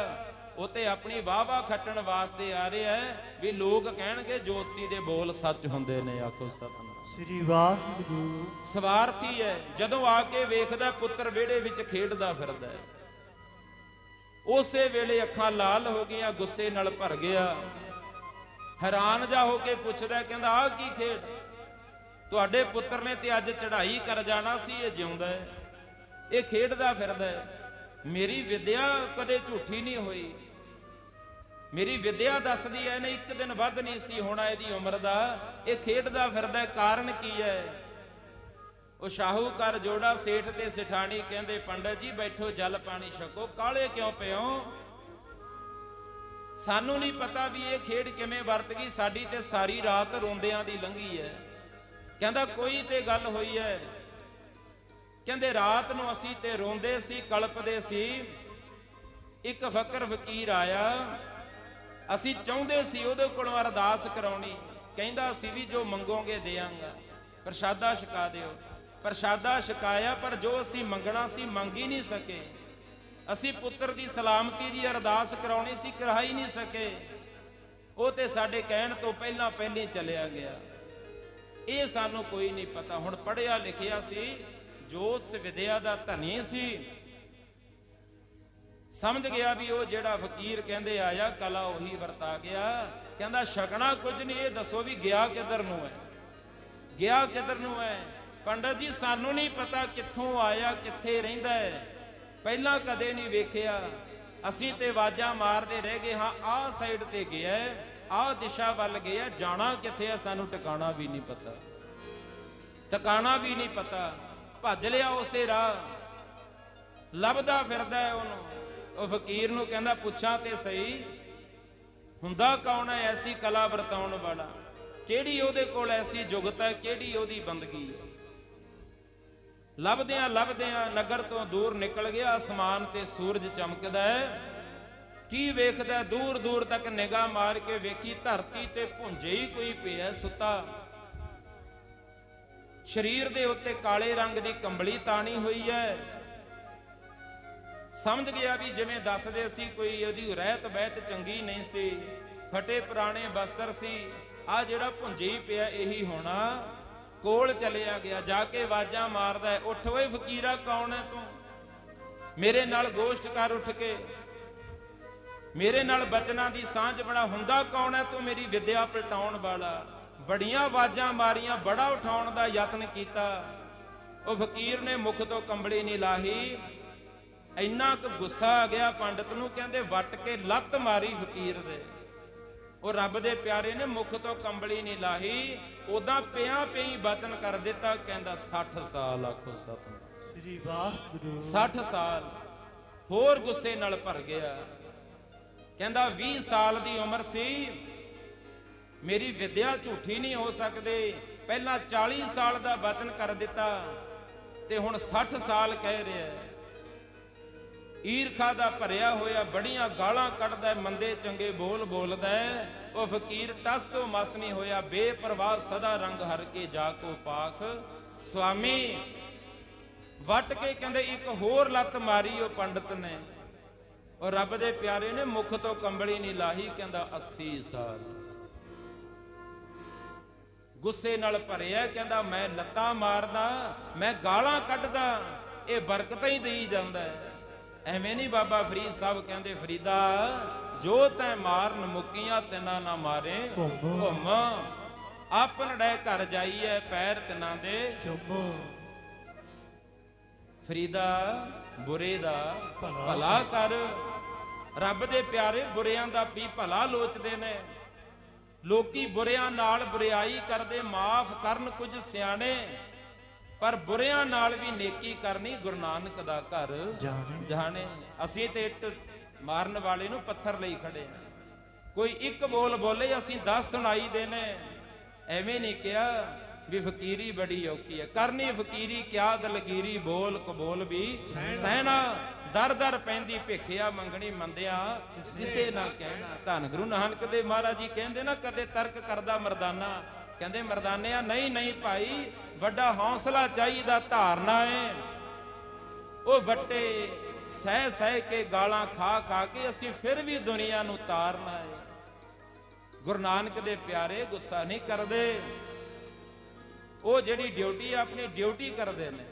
ਉਹ ਤੇ ਆਪਣੀ ਵਾਹ-ਵਾਹ ਖੱਟਣ ਵਾਸਤੇ ਆ ਰਿਹਾ ਵੀ ਲੋਕ ਕਹਿਣਗੇ ਜੋਤਸ਼ੀ ਦੇ ਬੋਲ ਸੱਚ ਹੁੰਦੇ ਨੇ। ਆਖੋ ਸਤਿਨਾਮ ਸ੍ਰੀ ਵਾਹਿਗੁਰੂ। ਸਵਾਰਥੀ ਹੈ, ਜਦੋਂ ਆ ਕੇ ਵੇਖਦਾ ਪੁੱਤਰ ਵਿਹੜੇ ਵਿੱਚ ਖੇਡਦਾ ਫਿਰਦਾ ਹੈ, ਉਸੇ ਵੇਲੇ ਅੱਖਾਂ ਲਾਲ ਹੋ ਗਈਆਂ, ਗੁੱਸੇ ਨਾਲ ਭਰ ਗਿਆ। ਹੈਰਾਨ ਜਾ ਹੋ ਕੇ ਪੁੱਛਦਾ, ਕਹਿੰਦਾ ਆਹ ਕੀ ਖੇਡ? ਤੁਹਾਡੇ ਪੁੱਤਰ ਨੇ ਤੇ ਅੱਜ ਚੜ੍ਹਾਈ ਕਰ ਜਾਣਾ ਸੀ, ਇਹ ਜਿਉਂਦਾ ਹੈ, ਇਹ ਖੇਡਦਾ ਫਿਰਦਾ ਹੈ। ਮੇਰੀ ਵਿਦਿਆ ਕਦੇ ਝੂਠੀ ਨਹੀਂ ਹੋਈ, ਮੇਰੀ ਵਿਦਿਆ ਦੱਸਦੀ ਹੈ ਇਹਨੇ ਇੱਕ ਦਿਨ ਵੱਧ ਨਹੀਂ ਸੀ ਹੋਣਾ ਇਹਦੀ ਉਮਰ ਦਾ, ਇਹ ਖੇਡਦਾ ਫਿਰਦਾ, ਕਾਰਨ ਕੀ ਹੈ? ਉਹ ਸ਼ਾਹੂਕਾਰ ਜੋੜਾ ਸੇਠ ਤੇ ਸਿਠਾਣੀ ਕਹਿੰਦੇ ਪੰਡਤ ਜੀ ਬੈਠੋ, ਜਲ ਪਾਣੀ ਛਕੋ, ਕਾਲੇ ਕਿਉਂ ਪਿਓ? ਸਾਨੂੰ ਨਹੀਂ ਪਤਾ ਵੀ ਇਹ ਖੇਡ ਕਿਵੇਂ ਵਰਤ ਗਈ, ਸਾਡੀ ਤੇ ਸਾਰੀ ਰਾਤ ਰੋਂਦਿਆਂ ਦੀ ਲੰਘੀ ਹੈ। ਕਹਿੰਦਾ ਕੋਈ ਤੇ ਗੱਲ ਹੋਈ ਹੈ। ਕਹਿੰਦੇ ਰਾਤ ਨੂੰ ਅਸੀਂ ਤੇ ਰੋਂਦੇ ਸੀ, ਕਲਪਦੇ ਸੀ। ਇੱਕ ਫਕਰ ਫਕੀਰ ਆਇਆ, ਅਸੀਂ ਚਾਹੁੰਦੇ ਸੀ ਉਹਦੇ ਕੋਲੋਂ ਅਰਦਾਸ ਕਰਾਉਣੀ। ਕਹਿੰਦਾ ਸੀ ਵੀ ਜੋ ਮੰਗੋਗੇ ਦੇਵਾਂਗਾ, ਪ੍ਰਸ਼ਾਦਾ ਛਕਾ ਦਿਓ। ਪ੍ਰਸ਼ਾਦਾ ਛਕਾਇਆ, ਪਰ ਜੋ ਅਸੀਂ ਮੰਗਣਾ ਸੀ ਮੰਗ ਹੀ ਨਹੀਂ ਸਕੇ। ਅਸੀਂ ਪੁੱਤਰ ਦੀ ਸਲਾਮਤੀ ਦੀ ਅਰਦਾਸ ਕਰਾਉਣੀ ਸੀ, ਕਰਾ ਹੀ ਨਹੀਂ ਸਕੇ। ਉਹ ਤੇ ਸਾਡੇ ਕਹਿਣ ਤੋਂ ਪਹਿਲਾਂ ਪਹਿਲਾਂ ਚਲਿਆ ਗਿਆ। ਇਹ ਸਾਨੂੰ ਕੋਈ ਨਹੀਂ ਪਤਾ। ਹੁਣ ਪੜ੍ਹਿਆ ਲਿਖਿਆ ਸੀ, ਜੋਤਿਸ਼ ਵਿਦਿਆ ਦਾ ਧਨੀ ਸੀ, ਸਮਝ ਗਿਆ ਵੀ ਉਹ ਜਿਹੜਾ ਫਕੀਰ ਕਹਿੰਦੇ ਆਇਆ ਕਲਾ ਉਹੀ ਵਰਤਾ ਗਿਆ। ਕਹਿੰਦਾ ਛਕਣਾ ਕੁਝ ਨਹੀਂ, ਇਹ ਦੱਸੋ ਵੀ ਗਿਆ ਕਿੱਧਰ ਨੂੰ ਹੈ, ਗਿਆ ਕਿੱਧਰ ਨੂੰ ਹੈ। ਪੰਡਤ ਜੀ ਸਾਨੂੰ ਨਹੀਂ ਪਤਾ ਕਿੱਥੋਂ ਆਇਆ, ਕਿੱਥੇ ਰਹਿੰਦਾ ਹੈ, ਪਹਿਲਾਂ ਕਦੇ ਨਹੀਂ ਵੇਖਿਆ। ਅਸੀਂ ਤੇ ਆਵਾਜ਼ਾਂ ਮਾਰਦੇ ਰਹਿ ਗਏ, ਹਾਂ ਆਹ ਸਾਈਡ ਤੇ ਗਿਆ, ਆਹ ਦਿਸ਼ਾ ਵੱਲ ਗਿਆ, ਜਾਣਾ ਕਿੱਥੇ ਆ ਸਾਨੂੰ ਟਿਕਾਣਾ ਵੀ ਨਹੀਂ ਪਤਾ, ਟਿਕਾਣਾ ਵੀ ਨਹੀਂ ਪਤਾ। ਭੱਜ ਲਿਆ ਉਸੇ ਰਾਹ, ਲੱਭਦਾ ਫਿਰਦਾ ਹੈ ਉਹਨੂੰ। ਉਹ ਫਕੀਰ ਨੂੰ ਕਹਿੰਦਾ ਪੁੱਛਾਂ ਤੇ ਸਹੀ, ਹੁੰਦਾ ਕੌਣ ਹੈ ਐਸੀ ਕਲਾ ਵਰਤਾਉਣ ਵਾਲਾ, ਕਿਹੜੀ ਉਹਦੇ ਕੋਲ ਐਸੀ ਜੁਗਤ ਹੈ, ਕਿਹੜੀ ਉਹਦੀ ਬੰਦਗੀ। ਲੱਭਦਿਆਂ ਲੱਭਦਿਆਂ ਨਗਰ ਤੋਂ ਦੂਰ ਨਿਕਲ ਗਿਆ। ਅਸਮਾਨ ਤੇ ਸੂਰਜ ਚਮਕਦਾ ਹੈ। ਕੀ ਵੇਖਦਾ? ਦੂਰ ਦੂਰ ਤੱਕ ਨਿਗਾਹ ਮਾਰ ਕੇ ਵੇਖੀ, ਧਰਤੀ ਤੇ ਭੁੰਜੇ ਹੀ ਕੋਈ ਪਿਆ ਸੁੱਤਾ। ਸਰੀਰ ਦੇ ਉੱਤੇ ਕਾਲੇ ਰੰਗ ਦੀ ਕੰਬਲੀ ਤਾਣੀ ਹੋਈ ਹੈ। ਸਮਝ ਗਿਆ ਵੀ ਜਿਵੇਂ ਦੱਸਦੇ ਸੀ ਕੋਈ ਉਹਦੀ ਰਹਿਤ ਬਹਿਤ ਚੰਗੀ ਨਹੀਂ ਸੀ, ਫਟੇ ਪੁਰਾਣੇ ਬਸਤਰ ਸੀ। ਆ ਜਿਹੜਾ ਭੁੰਜੇ ਹੀ ਪਿਆ ਇਹੀ ਹੋਣਾ। ਕੋਲ ਚਲਿਆ ਗਿਆ, ਜਾ ਕੇ ਆਵਾਜ਼ਾਂ ਮਾਰਦਾ, ਉੱਠ ਓਏ ਫਕੀਰਾ, ਕੌਣ ਹੈ ਤੂੰ? ਮੇਰੇ ਨਾਲ ਗੋਸ਼ਟ ਕਰ ਉੱਠ ਕੇ, ਮੇਰੇ ਨਾਲ ਬਚਨਾਂ ਦੀ ਸਾਂਝ ਬਣਾ। ਹੁੰਦਾ ਕੌਣ ਹੈ ਤੂੰ? ਮੇਰੀ ਵਿਦਿਆ ਪਲਟਾਉਣ ਵਾਲਾ। ਬੜੀਆਂ ਆਵਾਜ਼ਾਂ ਮਾਰੀਆਂ, ਬੜਾ ਉਠਾਉਣ ਦਾ ਯਤਨ ਕੀਤਾ। ਉਹ ਫਕੀਰ ਨੇ ਮੁਖ ਤੋਂ ਕੰਬਲੀ ਨਹੀਂ ਲਾਹੀ। ਇੰਨਾ ਕੁ ਗੁੱਸਾ ਆ ਗਿਆ ਪੰਡਤ ਨੂੰ, ਕਹਿੰਦੇ ਵੱਟ ਕੇ ਲੱਤ ਮਾਰੀ ਫਕੀਰ ਦੇ। ਉਹ ਰੱਬ ਦੇ ਪਿਆਰੇ ਨੇ ਮੁਖ ਤੋਂ ਕੰਬਲੀ ਨਹੀਂ ਲਾਹੀ, ਉਦਾਂ ਪਿਆਂ ਪਈ ਬਚਨ ਕਰ ਦਿੱਤਾ। ਕਹਿੰਦਾ 60 ਸਾਲ ਆਖੋ ਸਤਿਨਾਮ ਸ੍ਰੀ ਵਾਹਿਗੁਰੂ। 60 ਸਾਲ ਹੋਰ ਗੁੱਸੇ ਨਾਲ ਭਰ ਗਿਆ। ਕਹਿੰਦਾ 20 ਸਾਲ ਦੀ ਉਮਰ ਸੀ, ਮੇਰੀ ਵਿਦਿਆ ਝੂਠੀ ਨਹੀਂ ਹੋ ਸਕਦੀ। ਪਹਿਲਾਂ 40 ਸਾਲ ਦਾ ਬਚਨ ਕਰ ਦਿੱਤਾ ਤੇ ਹੁਣ 60 ਸਾਲ ਕਹਿ ਰਿਹਾ। ਈਰਖਾ ਦਾ ਭਰਿਆ ਹੋਇਆ ਬੜੀਆਂ ਗਾਲਾਂ ਕੱਢਦਾ, ਮੰਦੇ ਚੰਗੇ ਬੋਲ ਬੋਲਦਾ। ਉਹ ਫਕੀਰ ਟਸ ਤੋਂ ਮਸ ਨਹੀਂ ਹੋਇਆ, ਬੇਪਰਵਾਹ ਸਦਾ ਰੰਗ ਹਰ ਕੇ ਜਾ ਕੋ ਪਾਖ ਸੁਆਮੀ। ਵੱਟ ਕੇ ਕਹਿੰਦੇ ਇੱਕ ਹੋਰ ਲੱਤ ਮਾਰੀ ਉਹ ਪੰਡਤ ਨੇ। ਉਹ ਰੱਬ ਦੇ ਪਿਆਰੇ ਨੇ ਮੁਖ ਤੋਂ ਕੰਬਲੀ ਨਹੀਂ ਲਾਹੀ। ਕਹਿੰਦਾ 80 ਸਾਲ। ਗੁੱਸੇ ਨਾਲ ਭਰਿਆ, ਕਹਿੰਦਾ ਮੈਂ ਲੱਤਾਂ ਮਾਰਦਾ, ਮੈਂ ਗਾਲਾਂ ਕੱਢਦਾ, ਇਹ ਬਰਕਤਾਂ ਹੀ ਦੇਈ ਜਾਂਦਾ। ਐਵੇਂ ਨਹੀਂ ਬਾਬਾ ਫਰੀਦ ਸਾਹਿਬ ਕਹਿੰਦੇ, ਫਰੀਦਾ ਜੋ ਤੈ ਮਾਰਨ ਮੁਕੀਆਂ ਤਿਨਾ ਨਾ ਮਾਰੇ ਘੁੰਮ, ਆਪਨ ਡੈ ਘਰ ਜਾਈਏ ਪੈਰ ਤਿਨਾ ਦੇ ਚੁੰਮ। ਫਰੀਦਾ ਬੁਰੇ ਦਾ ਭਲਾ ਕਰ। ਰੱਬ ਦੇ ਪਿਆਰੇ ਬੁਰਿਆਂ ਦਾ ਵੀ ਭਲਾ ਲੋਚਦੇ ਨੇ। ਲੋਕੀ ਬੁਰਿਆਂ ਨਾਲ ਬੁਰਿਆਈ ਕਰਦੇ, ਮਾਫ ਕਰਨ ਕੁਝ ਸਿਆਣੇ, ਪਰ ਬੁਰਿਆਂ ਨਾਲ ਵੀ ਨੇਕੀ ਕਰਨੀ ਗੁਰੂ ਨਾਨਕ ਦਾ ਘਰ ਜਾਣੇ। ਅਸੀਂ ਤੇ ਇੱਟ ਮਾਰਨ ਵਾਲੇ ਨੂੰ ਪੱਥਰ ਲਈ ਖੜੇ, ਕੋਈ ਇੱਕ ਬੋਲ ਬੋਲੇ ਅਸੀਂ 10 ਸੁਣਾਈ ਦੇਨੇ। ਐਵੇਂ ਨਹੀਂ ਕਿਹਾ ਵੀ ਫਕੀਰੀ ਬੜੀ ਔਖੀ ਹੈ, ਕਰਨੀ ਫਕੀਰੀ ਕਿਆ ਦਲਗੀਰੀ, ਬੋਲ ਕਬੋਲ ਵੀ ਸਹਿਣਾ। ਦਰ ਦਰ ਪੈਂਦੀ ਭਿੱਖਿਆ ਮੰਗਣੀ ਮੰਦਿਆ, ਕਿਸੇ ਨਾ ਕਹਿਣਾ। ਧੰਨ ਗੁਰੂ ਨਾਨਕ ਦੇਵ ਮਹਾਰਾਜ ਜੀ ਕਹਿੰਦੇ ਨਾ, ਕਦੇ ਤਰਕ ਕਰਦਾ ਮਰਦਾਨਾ। ਕਹਿੰਦੇ ਮਰਦਾਨਿਆ ਨਹੀਂ ਨਹੀਂ ਭਾਈ, ਵੱਡਾ ਹੌਸਲਾ ਚਾਹੀਦਾ, ਧਾਰਨਾ ਏ। ਉਹ ਵੱਟੇ ਸਹਿ ਸਹਿ ਕੇ ਗਾਲਾਂ ਖਾ ਖਾ ਕੇ ਅਸੀਂ ਫਿਰ ਵੀ ਦੁਨੀਆ ਨੂੰ ਤਾਰਨਾ ਏ। ਗੁਰੂ ਨਾਨਕ ਦੇ ਪਿਆਰੇ ਗੁੱਸਾ ਨਹੀਂ ਕਰਦੇ। ਉਹ ਜਿਹੜੀ ਡਿਊਟੀ ਆਪਣੀ ਡਿਊਟੀ ਕਰਦੇ ਨੇ।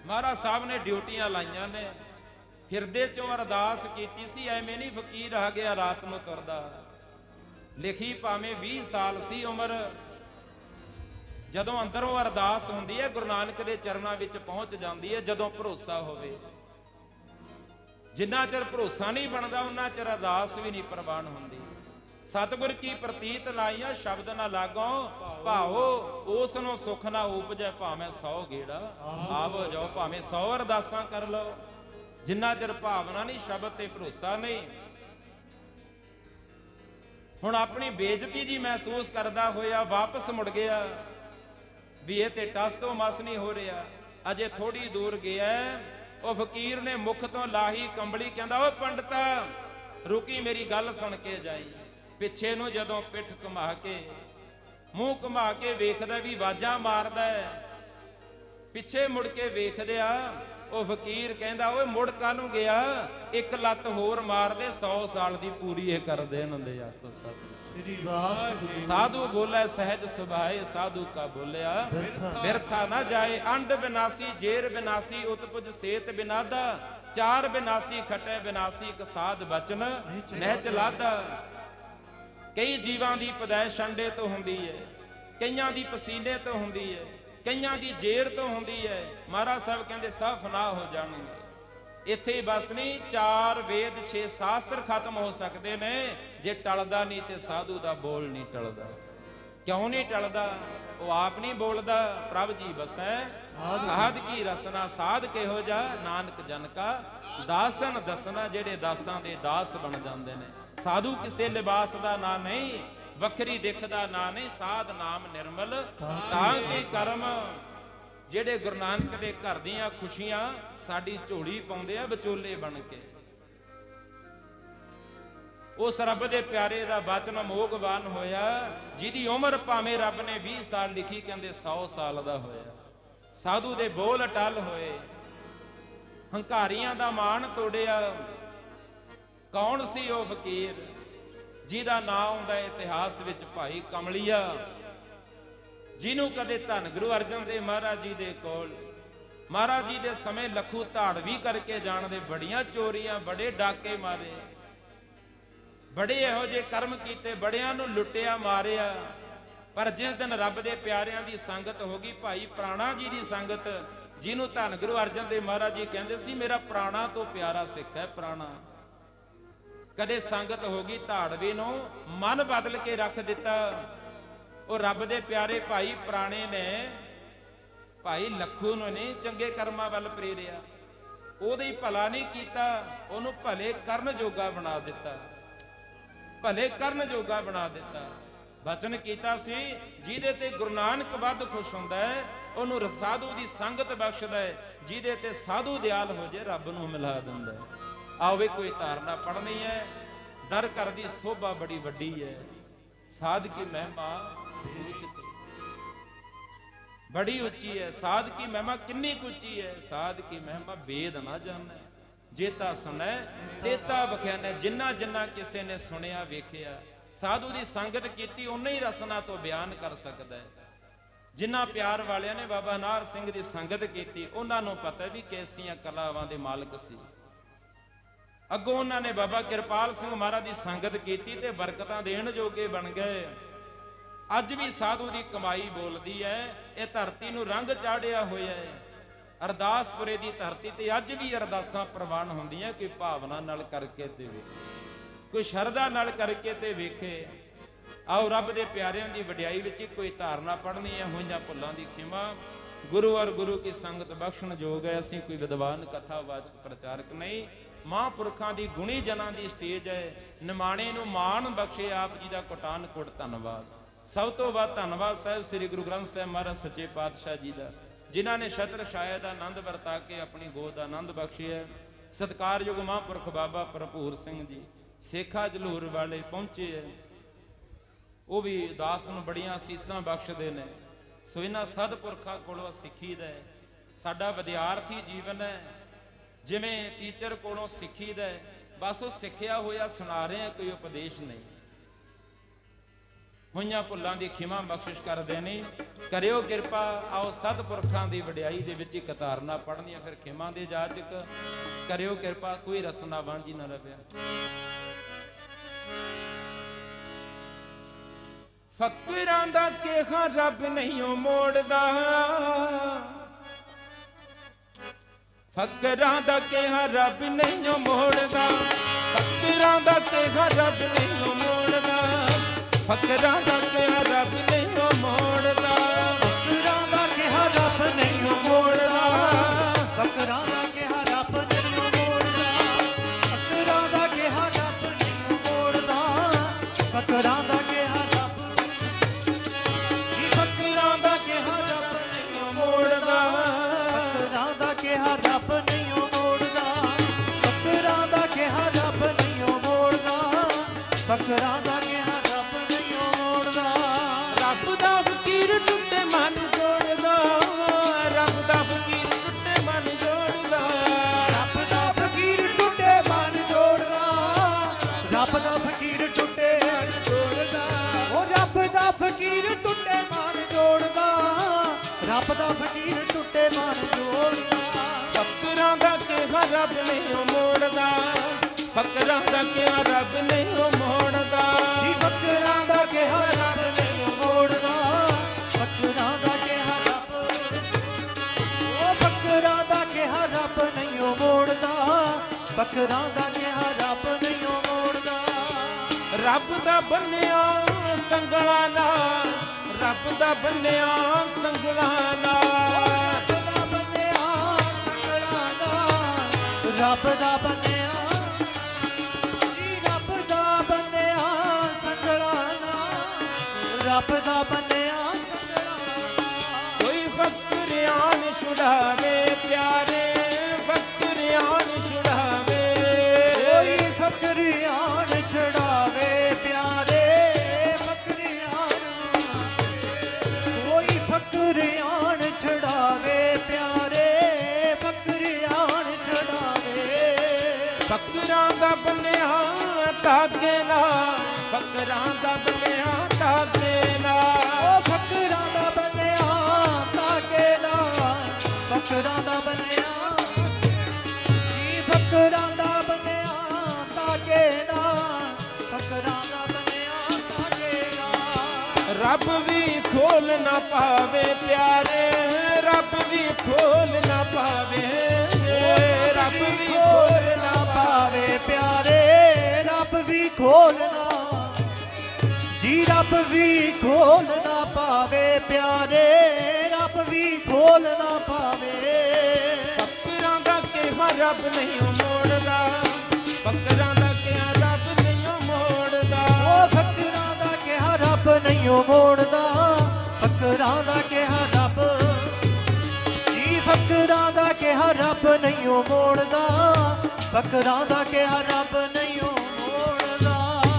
ਮਹਾਰਾਜ ਸਾਹਿਬ ਨੇ ਡਿਊਟੀਆਂ ਲਾਈਆਂ ਨੇ। ਹਿਰਦੇ ਚੋਂ ਅਰਦਾਸ ਕੀਤੀ ਸੀ, ਐਵੇਂ ਨਹੀਂ ਫਕੀਰ ਆ ਗਿਆ ਰਾਤ ਨੂੰ ਤੁਰਦਾ। ਲਿਖੀ ਭਾਵੇਂ 20 ਸਾਲ ਸੀ ਉਮਰ, ਜਦੋਂ ਅੰਦਰੋਂ ਅਰਦਾਸ ਹੁੰਦੀ ਹੈ ਗੁਰੂ ਨਾਨਕ ਦੇ ਚਰਨਾਂ ਵਿੱਚ ਪਹੁੰਚ ਜਾਂਦੀ ਹੈ। ਜਦੋਂ ਭਰੋਸਾ ਹੋਵੇ, ਜਿੰਨਾ ਚਿਰ ਭਰੋਸਾ ਨਹੀਂ ਬਣਦਾ ਉਹਨਾਂ ਚਿਰ ਅਰਦਾਸ ਵੀ ਨਹੀਂ ਪ੍ਰਵਾਨ ਹੁੰਦੀ। ਸਤਿਗੁਰ ਕੀ ਪ੍ਰਤੀਤ ਲਾਈਆਂ ਸ਼ਬਦ ਨਾ ਲਾਗੋ ਭਾਓ, ਉਸ ਨੂੰ ਸੁਖ ਨਾ ਉਪਜੈ ਭਾਵੇਂ 100 ਗੇੜਾ ਆਵੋ ਜਾਓ। ਭਾਵੇਂ 100 ਅਰਦਾਸਾਂ ਕਰ ਲਓ, ਜਿੰਨਾ ਚਿਰ ਭਾਵਨਾ ਨਹੀਂ, ਸ਼ਬਦ ਤੇ ਭਰੋਸਾ ਨਹੀਂ। ਹੁਣ ਆਪਣੀ ਬੇਇੱਜ਼ਤੀ ਜੀ ਮਹਿਸੂਸ ਕਰਦਾ ਹੋਇਆ ਵਾਪਸ ਮੁੜ ਗਿਆ ਵੀ ਇਹ ਤੇ ਟਸ ਤੋਂ ਮਸ ਨਹੀਂ ਹੋ ਰਿਹਾ। ਅਜੇ ਥੋੜੀ ਦੂਰ ਗਿਆ, ਉਹ ਫਕੀਰ ਨੇ ਮੁਖ ਤੋਂ ਲਾਹੀ ਕੰਬਲੀ। ਕਹਿੰਦਾ ਓ ਪੰਡਤਾ ਰੁਕੀ, ਮੇਰੀ ਗੱਲ ਸੁਣ ਕੇ ਜਾਈ। ਪਿੱਛੇ ਨੂੰ ਜਦੋਂ ਪਿੱਠ ਘੁਮਾ ਕੇ, ਮੂੰਹ ਘੁਮਾ ਕੇ ਵੇਖਦਾ ਵੀ ਆਵਾਜ਼ਾਂ ਮਾਰਦਾ ਹੈ। ਪਿੱਛੇ ਮੁੜ ਕੇ ਵੇਖਦਿਆ ਉਹ ਫਕੀਰ ਕਹਿੰਦਾ ਓਏ ਮੁੜ ਕਾਹਨੂੰ ਗਿਆ, ਇੱਕ ਲੱਤ ਹੋਰ ਮਾਰ ਦੇ 100 ਸਾਲ ਦੀ ਪੂਰੀ ਇਹ ਕਰਦੇ ਹੁੰਦੇ ਆਖੋ ਸਤਿ ਸ੍ਰੀ ਵਾਹਿਗੁਰੂ। ਸਾਧੂ ਬੋਲੇ ਸਹਿਜ ਸੁਭਾਏ, ਸਾਧੂ ਕਾ ਬੋਲਿਆ ਬਿਰਥਾ ਨਾ ਜਾਏ। ਅੰਡ ਬਿਨਾਸੀ ਜੇਰ ਬਿਨਾਸੀ, ਉਤਪੁਜ ਸੇਤ ਬਿਨਾਦਾ, ਚਾਰ ਬਿਨਾਸੀ ਖਟੇ ਬਿਨਾਸੀ, ਇੱਕ ਸਾਧ ਬਚਨ ਨਹਿ ਚਲਾਦਾ। ਕਈ ਜੀਵਾਂ ਦੀ ਪੈਦਾਇਸ਼ ਅੰਡੇ ਤੋਂ ਹੁੰਦੀ ਹੈ, ਕਈਆਂ ਦੀ ਪਸੀਨੇ ਤੋਂ ਹੁੰਦੀ ਹੈ, ਕਈਆਂ ਦੀ ਜੇਰ ਤੋਂ ਹੁੰਦੀ ਹੈ। ਮਹਾਰਾਜ ਸਾਹਿਬ ਕਹਿੰਦੇ ਸਭ ਫਨਾ ਹੋ ਜਾਣਗੇ। ਇੱਥੇ ਬਸ ਨਹੀਂ, 4 ਵੇਦ 6 ਸ਼ਾਸਤਰ ਖਤਮ ਹੋ ਸਕਦੇ ਨੇ ਜੇ ਟਲਦਾ ਨਹੀਂ ਤੇ ਸਾਧੂ ਦਾ ਬੋਲ ਨਹੀਂ ਟਲਦਾ। ਕਿਉਂ ਨਹੀਂ ਟਲਦਾ? ਉਹ ਆਪ ਨਹੀਂ ਬੋਲਦਾ, ਪ੍ਰਭ ਜੀ ਬਸੈ ਸਾਧ ਕੀ ਰਸਨਾ। ਸਾਧ ਕਿਹੋ ਜਾ, ਨਾਨਕ ਜਨ ਕਾ ਦਾਸਨ ਦਸਨਾ, ਜਿਹੜੇ ਦਾਸਾਂ ਦੇ ਦਾਸ ਬਣ ਜਾਂਦੇ ਨੇ। ਸਾਧੂ ਕਿਸੇ ਲਿਬਾਸ ਦਾ ਨਾਂ ਨਹੀਂ, ਵੱਖਰੀ ਦਿੱਖ ਦਾ ਨਾਂ ਨਹੀਂ। ਸਾਧ ਨਾਮ ਨਿਰਮਲ ਤਾਂ ਕੇ ਕਰਮ। ਜਿਹੜੇ ਗੁਰੂ ਨਾਨਕ ਦੇ ਘਰ ਦੀਆਂ ਖੁਸ਼ੀਆਂ ਸਾਡੀ ਝੋਲੀ ਪਾਉਂਦੇ ਆ ਵਿਚੋਲੇ ਬਣ ਕੇ। ਉਸ ਰੱਬ ਦੇ ਪਿਆਰੇ ਦਾ ਬਚਨ ਮੋਗਵਾਨ ਹੋਇਆ, ਜਿਹਦੀ ਉਮਰ ਭਾਵੇਂ ਰੱਬ ਨੇ 20 ਸਾਲ ਲਿਖੀ, ਕਹਿੰਦੇ 100 ਸਾਲ ਦਾ ਹੋਇਆ। ਸਾਧੂ ਦੇ ਬੋਲ ਅਟਲ ਹੋਏ, ਹੰਕਾਰੀਆਂ ਦਾ ਮਾਣ ਤੋੜਿਆ। ਕੌਣ ਸੀ ਉਹ ਫਕੀਰ ਜਿਹਦਾ ਨਾਂ ਆਉਂਦਾ ਇਤਿਹਾਸ ਵਿੱਚ? ਭਾਈ ਕਮਲੀਆ, ਜਿਹਨੂੰ ਕਦੇ ਧੰਨ ਗੁਰੂ ਅਰਜਨ ਦੇਵ ਮਹਾਰਾਜ ਜੀ ਦੇ ਕੋਲ, ਮਹਾਰਾਜ ਜੀ ਦੇ ਸਮੇਂ ਲੱਖੂ ਧਾੜਵੀ ਕਰਕੇ ਜਾਣਦੇ, ਬੜੀਆਂ ਚੋਰੀਆਂ, ਬੜੇ ਡਾਕੇ ਮਾਰੇ, ਬੜੇ ਇਹੋ ਜਿਹੇ ਕਰਮ ਕੀਤੇ, ਬੜਿਆਂ ਨੂੰ ਲੁੱਟਿਆ ਮਾਰਿਆ। ਪਰ ਜਿਸ ਦਿਨ ਰੱਬ ਦੇ ਪਿਆਰਿਆਂ ਦੀ ਸੰਗਤ ਹੋ ਗਈ, ਭਾਈ ਪ੍ਰਾਣਾ ਜੀ ਦੀ ਸੰਗਤ, ਜਿਹਨੂੰ ਧੰਨ ਗੁਰੂ ਅਰਜਨ ਦੇਵ ਮਹਾਰਾਜ ਜੀ ਕਹਿੰਦੇ ਸੀ ਮੇਰਾ ਪ੍ਰਾਣਾ ਤੋਂ ਪਿਆਰਾ ਸਿੱਖ ਹੈ ਪ੍ਰਾਣਾ। ਕਦੇ ਸੰਗਤ ਹੋ ਗਈ ਧਾੜਵੇ ਨੂੰ ਮਨ ਬਦਲ ਕੇ ਰੱਖ ਦਿੱਤਾ। ਉਹ ਰੱਬ ਦੇ ਪਿਆਰੇ ਭਾਈ ਪ੍ਰਾਣੇ ਨੇ ਭਾਈ ਲੱਖੂ ਨੂੰ ਨਹੀਂ ਚੰਗੇ ਕਰਮਾਂ ਵੱਲ ਪ੍ਰੇਰਿਆ, ਉਹਦੇ ਹੀ ਭਲਾ ਨਹੀਂ ਕੀਤਾ, ਉਹਨੂੰ ਭਲੇ ਕਰਨ ਜੋਗਾ ਬਣਾ ਦਿੱਤਾ, ਭਲੇ ਕਰਨ ਜੋਗਾ ਬਣਾ ਦਿੱਤਾ। ਬਚਨ ਕੀਤਾ ਸੀ ਜਿਹਦੇ ਤੇ ਗੁਰੂ ਨਾਨਕ ਵੱਧ ਖੁਸ਼ ਹੁੰਦਾ ਹੈ ਉਹਨੂੰ ਸਾਧੂ ਦੀ ਸੰਗਤ ਬਖਸ਼ਦਾ ਹੈ, ਜਿਹਦੇ ਤੇ ਸਾਧੂ ਦਿਆਲ ਹੋ ਜੇ ਰੱਬ ਨੂੰ ਮਿਲਾ ਦਿੰਦਾ ਹੈ। ਆਓ ਵੀ ਕੋਈ ਧਾਰਨਾ ਪੜਨੀ ਹੈ। ਦਰ ਘਰ ਦੀ ਸੋਭਾ ਬੜੀ ਵੱਡੀ ਹੈ, ਸਾਧ ਕੀ ਮਹਿਮਾ ਬੜੀ ਉੱਚੀ ਹੈ। ਸਾਧ ਕੀ ਮਹਿਮਾ ਕਿੰਨੀ ਉੱਚੀ ਹੈ? ਸਾਧ ਕੀ ਮਹਿਮਾ ਵੇਦ ਨਾ ਜਾਣੈ, ਜੇਤਾ ਸੁਣੈ ਤੇਤਾ ਬਖਿਆਨੈ। ਜਿੰਨਾ ਜਿੰਨਾ ਕਿਸੇ ਨੇ ਸੁਣਿਆ ਵੇਖਿਆ, ਸਾਧੂ ਦੀ ਸੰਗਤ ਕੀਤੀ, ਉਨਾ ਹੀ ਰਸਨਾ ਤੋਂ ਬਿਆਨ ਕਰ ਸਕਦਾ ਹੈ। ਜਿਨ੍ਹਾਂ ਪਿਆਰ ਵਾਲਿਆਂ ਨੇ ਬਾਬਾ ਨਾਨਕ ਸਿੰਘ ਦੀ ਸੰਗਤ ਕੀਤੀ, ਉਹਨਾਂ ਨੂੰ ਪਤਾ ਵੀ ਕੈਸੀਆਂ ਕਲਾਵਾਂ ਦੇ ਮਾਲਕ ਸੀ। ਅੱਗੋਂ ਉਹਨਾਂ ਨੇ ਬਾਬਾ ਕਿਰਪਾਲ ਸਿੰਘ ਮਹਾਰਾਜ ਦੀ ਸੰਗਤ ਕੀਤੀ ਤੇ ਬਰਕਤਾਂ ਦੇਣ ਜੋਗੇ ਬਣ ਗਏ। ਅੱਜ ਵੀ ਸਾਧੂ ਦੀ ਕਮਾਈ ਬੋਲਦੀ ਹੈ। ਇਹ ਧਰਤੀ ਨੂੰ ਰੰਗ ਚਾੜਿਆ ਹੋਇਆ ਹੈ। ਅਰਦਾਸਪੁਰੇ ਦੀ ਧਰਤੀ ਤੇ ਅੱਜ ਵੀ ਅਰਦਾਸਾਂ ਪ੍ਰਵਾਨ ਹੁੰਦੀਆਂ। ਕੋਈ ਭਾਵਨਾ ਨਾਲ ਕਰਕੇ ਤੇ ਵੇਖੇ, ਕੋਈ ਸ਼ਰਧਾ ਨਾਲ ਕਰਕੇ ਤੇ ਵੇਖੇ। ਆਓ ਰੱਬ ਦੇ ਪਿਆਰਿਆਂ ਦੀ ਵਡਿਆਈ ਵਿੱਚ ਕੋਈ ਧਾਰਨਾ ਪੜ੍ਹਨੀ ਹੈ। ਹੋਈਆਂ ਭੁੱਲਾਂ ਦੀ ਖਿਮਾ, ਗੁਰੂ ਔਰ ਗੁਰੂ ਕੀ ਸੰਗਤ ਬਖਸ਼ਣ ਯੋਗ ਹੈ। ਅਸੀਂ ਕੋਈ ਵਿਦਵਾਨ ਕਥਾਵਾਚਕ ਪ੍ਰਚਾਰਕ ਨਹੀਂ। ਮਹਾਂਪੁਰਖਾਂ ਦੀ ਗੁਣੀ ਜਨਾਂ ਦੀ ਸਟੇਜ ਹੈ। ਨਿਮਾਣੇ ਨੂੰ ਮਾਣ ਬਖਸ਼ੇ ਆਪ ਜੀ ਦਾ ਕੋਟਾਨ ਕੋਟ ਧੰਨਵਾਦ। ਸਭ ਤੋਂ ਵੱਧ ਧੰਨਵਾਦ ਸਾਹਿਬ ਸ੍ਰੀ ਗੁਰੂ ਗ੍ਰੰਥ ਸਾਹਿਬ ਮਹਾਰਾਜ ਸੱਚੇ ਪਾਤਸ਼ਾਹ ਜੀ ਦਾ, ਜਿਨ੍ਹਾਂ ਨੇ ਛਤਰ ਛਾਇਆ ਦਾ ਆਨੰਦ ਵਰਤਾ ਕੇ ਆਪਣੀ ਗੋਦ ਦਾ ਆਨੰਦ ਬਖਸ਼ਿਆ। ਸਤਿਕਾਰਯੋਗ ਮਹਾਂਪੁਰਖ ਬਾਬਾ ਭਰਪੂਰ ਸਿੰਘ ਜੀ ਸੇਖਾ ਜਲੂਰ ਵਾਲੇ ਪਹੁੰਚੇ ਹੈ। ਉਹ ਵੀ ਦਾਸ ਨੂੰ ਬੜੀਆਂ ਅਸੀਸਾਂ ਬਖਸ਼ਦੇ ਨੇ। ਸੋ ਇਹਨਾਂ ਸਤਿਪੁਰਖਾਂ ਕੋਲੋਂ ਸਿੱਖੀ ਦਾ ਸਾਡਾ ਵਿਦਿਆਰਥੀ ਜੀਵਨ ਹੈ। ਜਿਵੇਂ ਟੀਚਰ ਕੋਲੋਂ ਸਿੱਖੀ ਦਾ, ਬਸ ਉਹ ਸਿੱਖਿਆ ਹੋਇਆ ਸੁਣਾ ਰਹੇ, ਕੋਈ ਉਪਦੇਸ਼ ਨਹੀਂ। ਹੋਈਆਂ ਭੁੱਲਾਂ ਦੀ ਖਿਮਾ ਬਖਸ਼ਿਸ਼ ਕਰਦੇ ਨਹੀਂ, ਕਰਿਓ ਕਿਰਪਾ। ਆਓ ਸਤਿਪੁਰਖਾਂ ਦੀ ਵਡਿਆਈ ਦੇ ਵਿੱਚ ਇੱਕ ਧਾਰਨਾ ਪੜ੍ਹਨੀ ਹੈ, ਫਿਰ ਖਿਮਾ ਦੇ ਜਾਚਕ ਕਰਿਓ ਕਿਰਪਾ। ਕੋਈ ਰਸਨਾ ਵਾਂਝੀ ਨਾ ਰਵਿਆ। ਫਕੀਰਾਂ ਦਾ ਕਿਹਾ ਰੱਬ ਨਹੀਂ ਮੋੜਦਾ, ਫਕੀਰਾਂ ਦਾ ਕਿਹਾ ਰੱਬ ਨਹੀਂ ਮੋੜਦਾ, ਫਕੀਰਾਂ ਦਾ ਕਿਹਾ ਰੱਬ ਨਹੀਂ ਮੋੜਦਾ, ਫਕੀਰਾਂ ਦਾ ਕਿਹਾ ਰੱਬ ਨਹੀਂ ਮੋੜਦਾ, ਫਕੀਰਾਂ ਦਾ ਕਿਹਾ ਰੱਬ ਨਹੀਂ ਮੋੜਦਾ, ਫਕੀਰਾਂ ਦਾ ਕਿਹਾ ਰੱਬ ਨਹੀਂ ਮੋੜਦਾ, ਫਕੀਰਾਂ ਦਾ ਕਿਹਾ ਰੱਬ ਨਹੀਂ ਮੋੜਦਾ, ਫਕੀਰਾਂ ਦਾ ਕਿਹਾ ਰੱਬ, ਫਕੀਰਾਂ ਦਾ ਕਿਹਾ ਰੱਬ ਨਹੀਂ ਮੋੜਦਾ, ਫਕੀਰਾਂ ਦਾ ਕਿਹਾ ਰੱਬ ਨਹੀਂ ਮੋੜਦਾ, ਫਕੀਰਾਂ ਦਾ ਕਿਹਾ ਰੱਬ ਨਹੀਂ ਮੋੜਦਾ, ਫਕੀਰਾਂ ਦਾ ਕਿਹਾ ਰੱਬ ਨਹੀਂ ਮੋੜਦਾ। ਰੱਬ ਦਾ ਫਕੀਰ ਟੁੱਟੇ ਮਨ ਜੋੜਦਾ, ਰੱਬ ਦਾ ਫਕੀਰ ਟੁੱਟੇ ਮਨ ਜੋੜਦਾ, ਮਨ ਜੋੜਦਾ। ਫਕਰਾਂ ਦਾ ਕਿਹਾ ਰੱਬ ਨਹੀਂ ਓ ਮੋੜਦਾ, ਫਕਰਾਂ ਦਾ ਕਿਹਾ ਰੱਬ ਨਹੀਂ ਓ ਮੋੜਦਾ। ਜੀ ਫਕਰਾਂ ਦਾ ਕਿਹਾ ਰੱਬ ਨਹੀਂ ਓ ਮੋੜਦਾ, ਫਕਰਾਂ ਦਾ ਕਿਹਾ ਰੱਬ, ਉਹ ਫਕਰਾਂ ਦਾ ਕਿਹਾ ਰੱਬ ਨਹੀਂ ਓ ਮੋੜਦਾ, ਫਕਰਾਂ ਦਾ ਕਿਹਾ ਰੱਬ ਨਹੀਂ ਓ ਮੋੜਦਾ। ਰੱਬ ਦਾ ਬੰਨਿਆ ਸੰਗਲਾਂ ਨਾਲ, ਰੱਬ ਦਾ ਬੰਨਿਆ ਸੰਗਲਾਂ ਨਾਲ, ਰੱਬ ਦਾ ਬੰਨਿਆ ਸੰਗਲਾਂ ਨਾਲ, ਰੱਬ ਦਾ ਬੰਨਿਆ, ਜੀ ਰੱਬ ਦਾ ਬੰਨਿਆ ਸੰਗਲਾਂ ਨਾਲ, ਰੱਬ ਦਾ ਬੰਨਿਆ ਸੰਗਲਾਂ ਨਾਲ। ਕੋਈ ਫਕਰਿਆਂ ਨੂੰ ਛੁਡਾਵੇ ਪਿਆਰੇ, ਫਕਰਿਆਂ ਨੂੰ ਛੁਡਾਵੇ, ਕੋਈ ਫਕਰਿਆਂ ਨੂੰ ਛੁਡਾਵੇ ਪਿਆਰੇ, ਫਕਰਿਆਂ ਨੂੰ, ਕੋਈ ਫਕਰਿਆਂ ਨੂੰ ਛੁਡਾਵੇ ਪਿਆਰੇ, ਫਕਰਿਆਂ ਨੂੰ ਛੁਡਾਵੇ। ਫਕਰਾਂ ਦਾ ਬੰਨਿਆ ਧਾਗੇ ਨਾਲ, ਫਕਰਾਂ ਦਾ ਬੰਨਿਆ ਧਾਗੇ ਨਾਲ, ਉਹ ਫਕਰਾਂ ਦਾ ਬੰਨਿਆ ਧਾਗੇ ਨਾਲ, ਫਕਰਾਂ ਦਾ ਬੰਨਿਆ, ਜੀ ਫਕਰਾਂ ਦਾ ਬੰਨਿਆ ਧਾਗੇ ਨਾਲ, ਫਕਰਾਂ ਦਾ ਬੰਨਿਆ ਧਾਗੇ ਨਾਲ। ਰੱਬ ਵੀ ਖੋਲ ਨਾ ਪਾਵੇ ਪਿਆਰੇ, ਰੱਬ ਵੀ ਖੋਲ ਨਾ ਪਾਵੇ, ਰੱਬ ਵੀ ਖੋਲ ਨਾ ਪਾਵੇ ਪਿਆਰੇ, ਰੱਬ ਵੀ ਖੋਲਣਾ, ਜੀ ਰੱਬ ਵੀ ਖੋਲ ਨਾ ਪਾਵੇ ਪਿਆਰੇ, ਰੱਬ ਵੀ ਖੋਲ ਨਾ ਪਾਵੇ। ਫਕਰਾਂ ਦਾ ਕਿਹਾ ਰੱਬ ਨਹੀਂ ਓ ਮੋੜਦਾ, ਫਕਰਾਂ ਦਾ ਕਿਹਾ ਰੱਬ ਨਹੀਂ ਓ ਮੋੜਦਾ। ਉਹ ਫਕਰਾਂ ਦਾ ਕਿਹਾ ਰੱਬ ਨਹੀਂ ਓ ਮੋੜਦਾ, ਫਕਰਾਂ ਦਾ ਕਿਹਾ ਰੱਬ, ਜੀ ਫਕਰਾਂ ਦਾ ਕਿਹਾ ਰੱਬ ਨਹੀਂ ਓ ਮੋੜਦਾ, ਫਕਰਾਂ ਦਾ ਕਿਹਾ ਰੱਬ ਨਹੀਂ ਓ ਮੋੜਦਾ।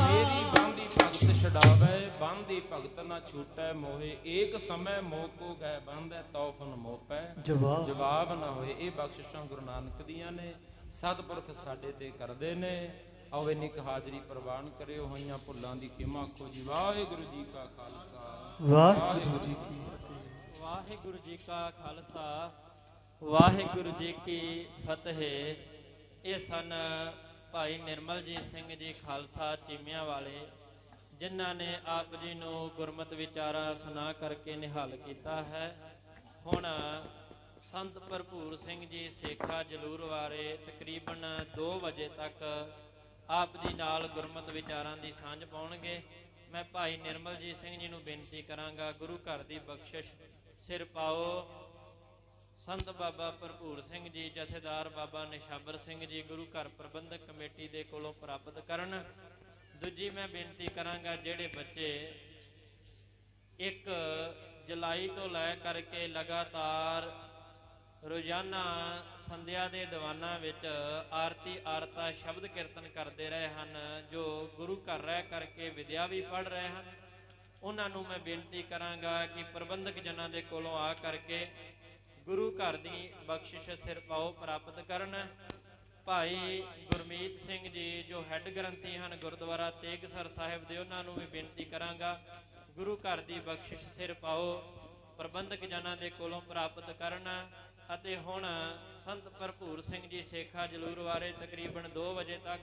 ਮੇਰੀ ਬਾਂਦੀ ਭਗਤ ਛਡਾਵੇ, ਬਾਂਦੀ ਭਗਤ ਨਾ ਛੂਟੈ ਮੋਹੇ, ਏਕ ਸਮੈ ਮੋਹ ਕੋ ਗਏ ਬੰਧੈ ਤੌਫਨ ਮੋਪੈ, ਜਵਾਬ ਨਾ ਹੋਏ। ਇਹ ਬਖਸ਼ਿਸ਼ਾਂ ਗੁਰੂ ਨਾਨਕ ਦੀਆਂ ਨੇ, ਸਤਿਪੁਰਖ ਸਾਡੇ ਤੇ ਕਰਦੇ ਨੇ। ਆਓ ਇੰਨੀ ਕੁ ਹਾਜ਼ਰੀ ਪ੍ਰਵਾਨ ਕਰਿਓ, ਹੋਈਆਂ ਭੁੱਲਾਂ ਦੀ ਖਿਮਾ ਆਖੋ ਜੀ ਵਾਹਿਗੁਰੂ ਜੀ ਕਾ ਖਾਲਸਾ, ਵਾਹਿਗੁਰੂ ਜੀ ਕੀ ਫਤਿਹ। ਵਾਹਿਗੁਰੂ ਜੀ ਕਾ ਖਾਲਸਾ, ਵਾਹਿਗੁਰੂ ਜੀ ਕੀ ਫਤਿਹ। ਇਹ ਸਨ ਭਾਈ ਨਿਰਮਲਜੀਤ ਸਿੰਘ ਜੀ ਖਾਲਸਾ ਚੀਮਿਆਂ ਵਾਲੇ, ਜਿਨ੍ਹਾਂ ਨੇ ਆਪ ਜੀ ਨੂੰ ਗੁਰਮਤ ਵਿਚਾਰਾਂ ਸੁਣਾ ਕਰਕੇ ਨਿਹਾਲ ਕੀਤਾ ਹੈ। ਹੁਣ ਸੰਤ ਭਰਪੂਰ ਸਿੰਘ ਜੀ ਸੇਖਾ ਜਲੂਰ ਵਾਲੇ ਤਕਰੀਬਨ 2 ਵਜੇ ਤੱਕ ਆਪ ਜੀ ਨਾਲ ਗੁਰਮਤ ਵਿਚਾਰਾਂ ਦੀ ਸਾਂਝ ਪਾਉਣਗੇ। ਮੈਂ ਭਾਈ ਨਿਰਮਲਜੀਤ ਸਿੰਘ ਜੀ ਨੂੰ ਬੇਨਤੀ ਕਰਾਂਗਾ, ਗੁਰੂ ਘਰ ਦੀ ਬਖਸ਼ਿਸ਼ ਸਿਰ ਪਾਓ। ਸੰਤ ਬਾਬਾ ਭਰਪੂਰ ਸਿੰਘ ਜੀ, ਜਥੇਦਾਰ ਬਾਬਾ ਨਿਸ਼ਾਬਰ ਸਿੰਘ ਜੀ ਗੁਰੂ ਘਰ ਪ੍ਰਬੰਧਕ ਕਮੇਟੀ ਦੇ ਕੋਲੋਂ ਪ੍ਰਾਪਤ ਕਰਨ। ਦੂਜੀ ਮੈਂ ਬੇਨਤੀ ਕਰਾਂਗਾ, ਜਿਹੜੇ ਬੱਚੇ 1 ਜੁਲਾਈ ਤੋਂ ਲੈ ਕਰਕੇ ਲਗਾਤਾਰ ਰੋਜ਼ਾਨਾ ਸੰਧਿਆ ਦੇ ਦੀਵਾਨਾਂ ਵਿੱਚ ਆਰਤੀ ਆਰਤਾ ਸ਼ਬਦ ਕੀਰਤਨ ਕਰਦੇ ਰਹੇ ਹਨ, ਜੋ ਗੁਰੂ ਘਰ ਰਹਿ ਕਰਕੇ ਵਿਦਿਆ ਵੀ ਪੜ੍ਹ ਰਹੇ ਹਨ, ਉਹਨਾਂ ਨੂੰ ਮੈਂ ਬੇਨਤੀ ਕਰਾਂਗਾ ਕਿ ਪ੍ਰਬੰਧਕ ਜਨਾਂ ਦੇ ਕੋਲੋਂ ਆ ਕਰਕੇ ਗੁਰੂ ਘਰ ਦੀ ਬਖਸ਼ਿਸ਼ ਸਿਰ ਪਾਓ ਪ੍ਰਾਪਤ ਕਰਨ। ਭਾਈ ਗੁਰਮੀਤ ਸਿੰਘ ਜੀ ਜੋ ਹੈੱਡ ਗ੍ਰੰਥੀ ਹਨ ਗੁਰਦੁਆਰਾ ਤੇਗਸਰ ਸਾਹਿਬ ਦੇ, ਉਹਨਾਂ ਨੂੰ ਵੀ ਬੇਨਤੀ ਕਰਾਂਗਾ ਗੁਰੂ ਘਰ ਦੀ ਬਖਸ਼ਿਸ਼ ਸਿਰ ਪਾਓ, ਪ੍ਰਬੰਧਕ ਜਨਾਂ ਦੇ ਕੋਲੋਂ ਪ੍ਰਾਪਤ ਕਰਨ। ਅਤੇ ਹੁਣ ਸੰਤ ਭਰਪੂਰ ਸਿੰਘ ਜੀ ਸੇਖਾ ਜਲੂਰ ਵਾਲੇ ਤਕਰੀਬਨ 2 ਵਜੇ ਤੱਕ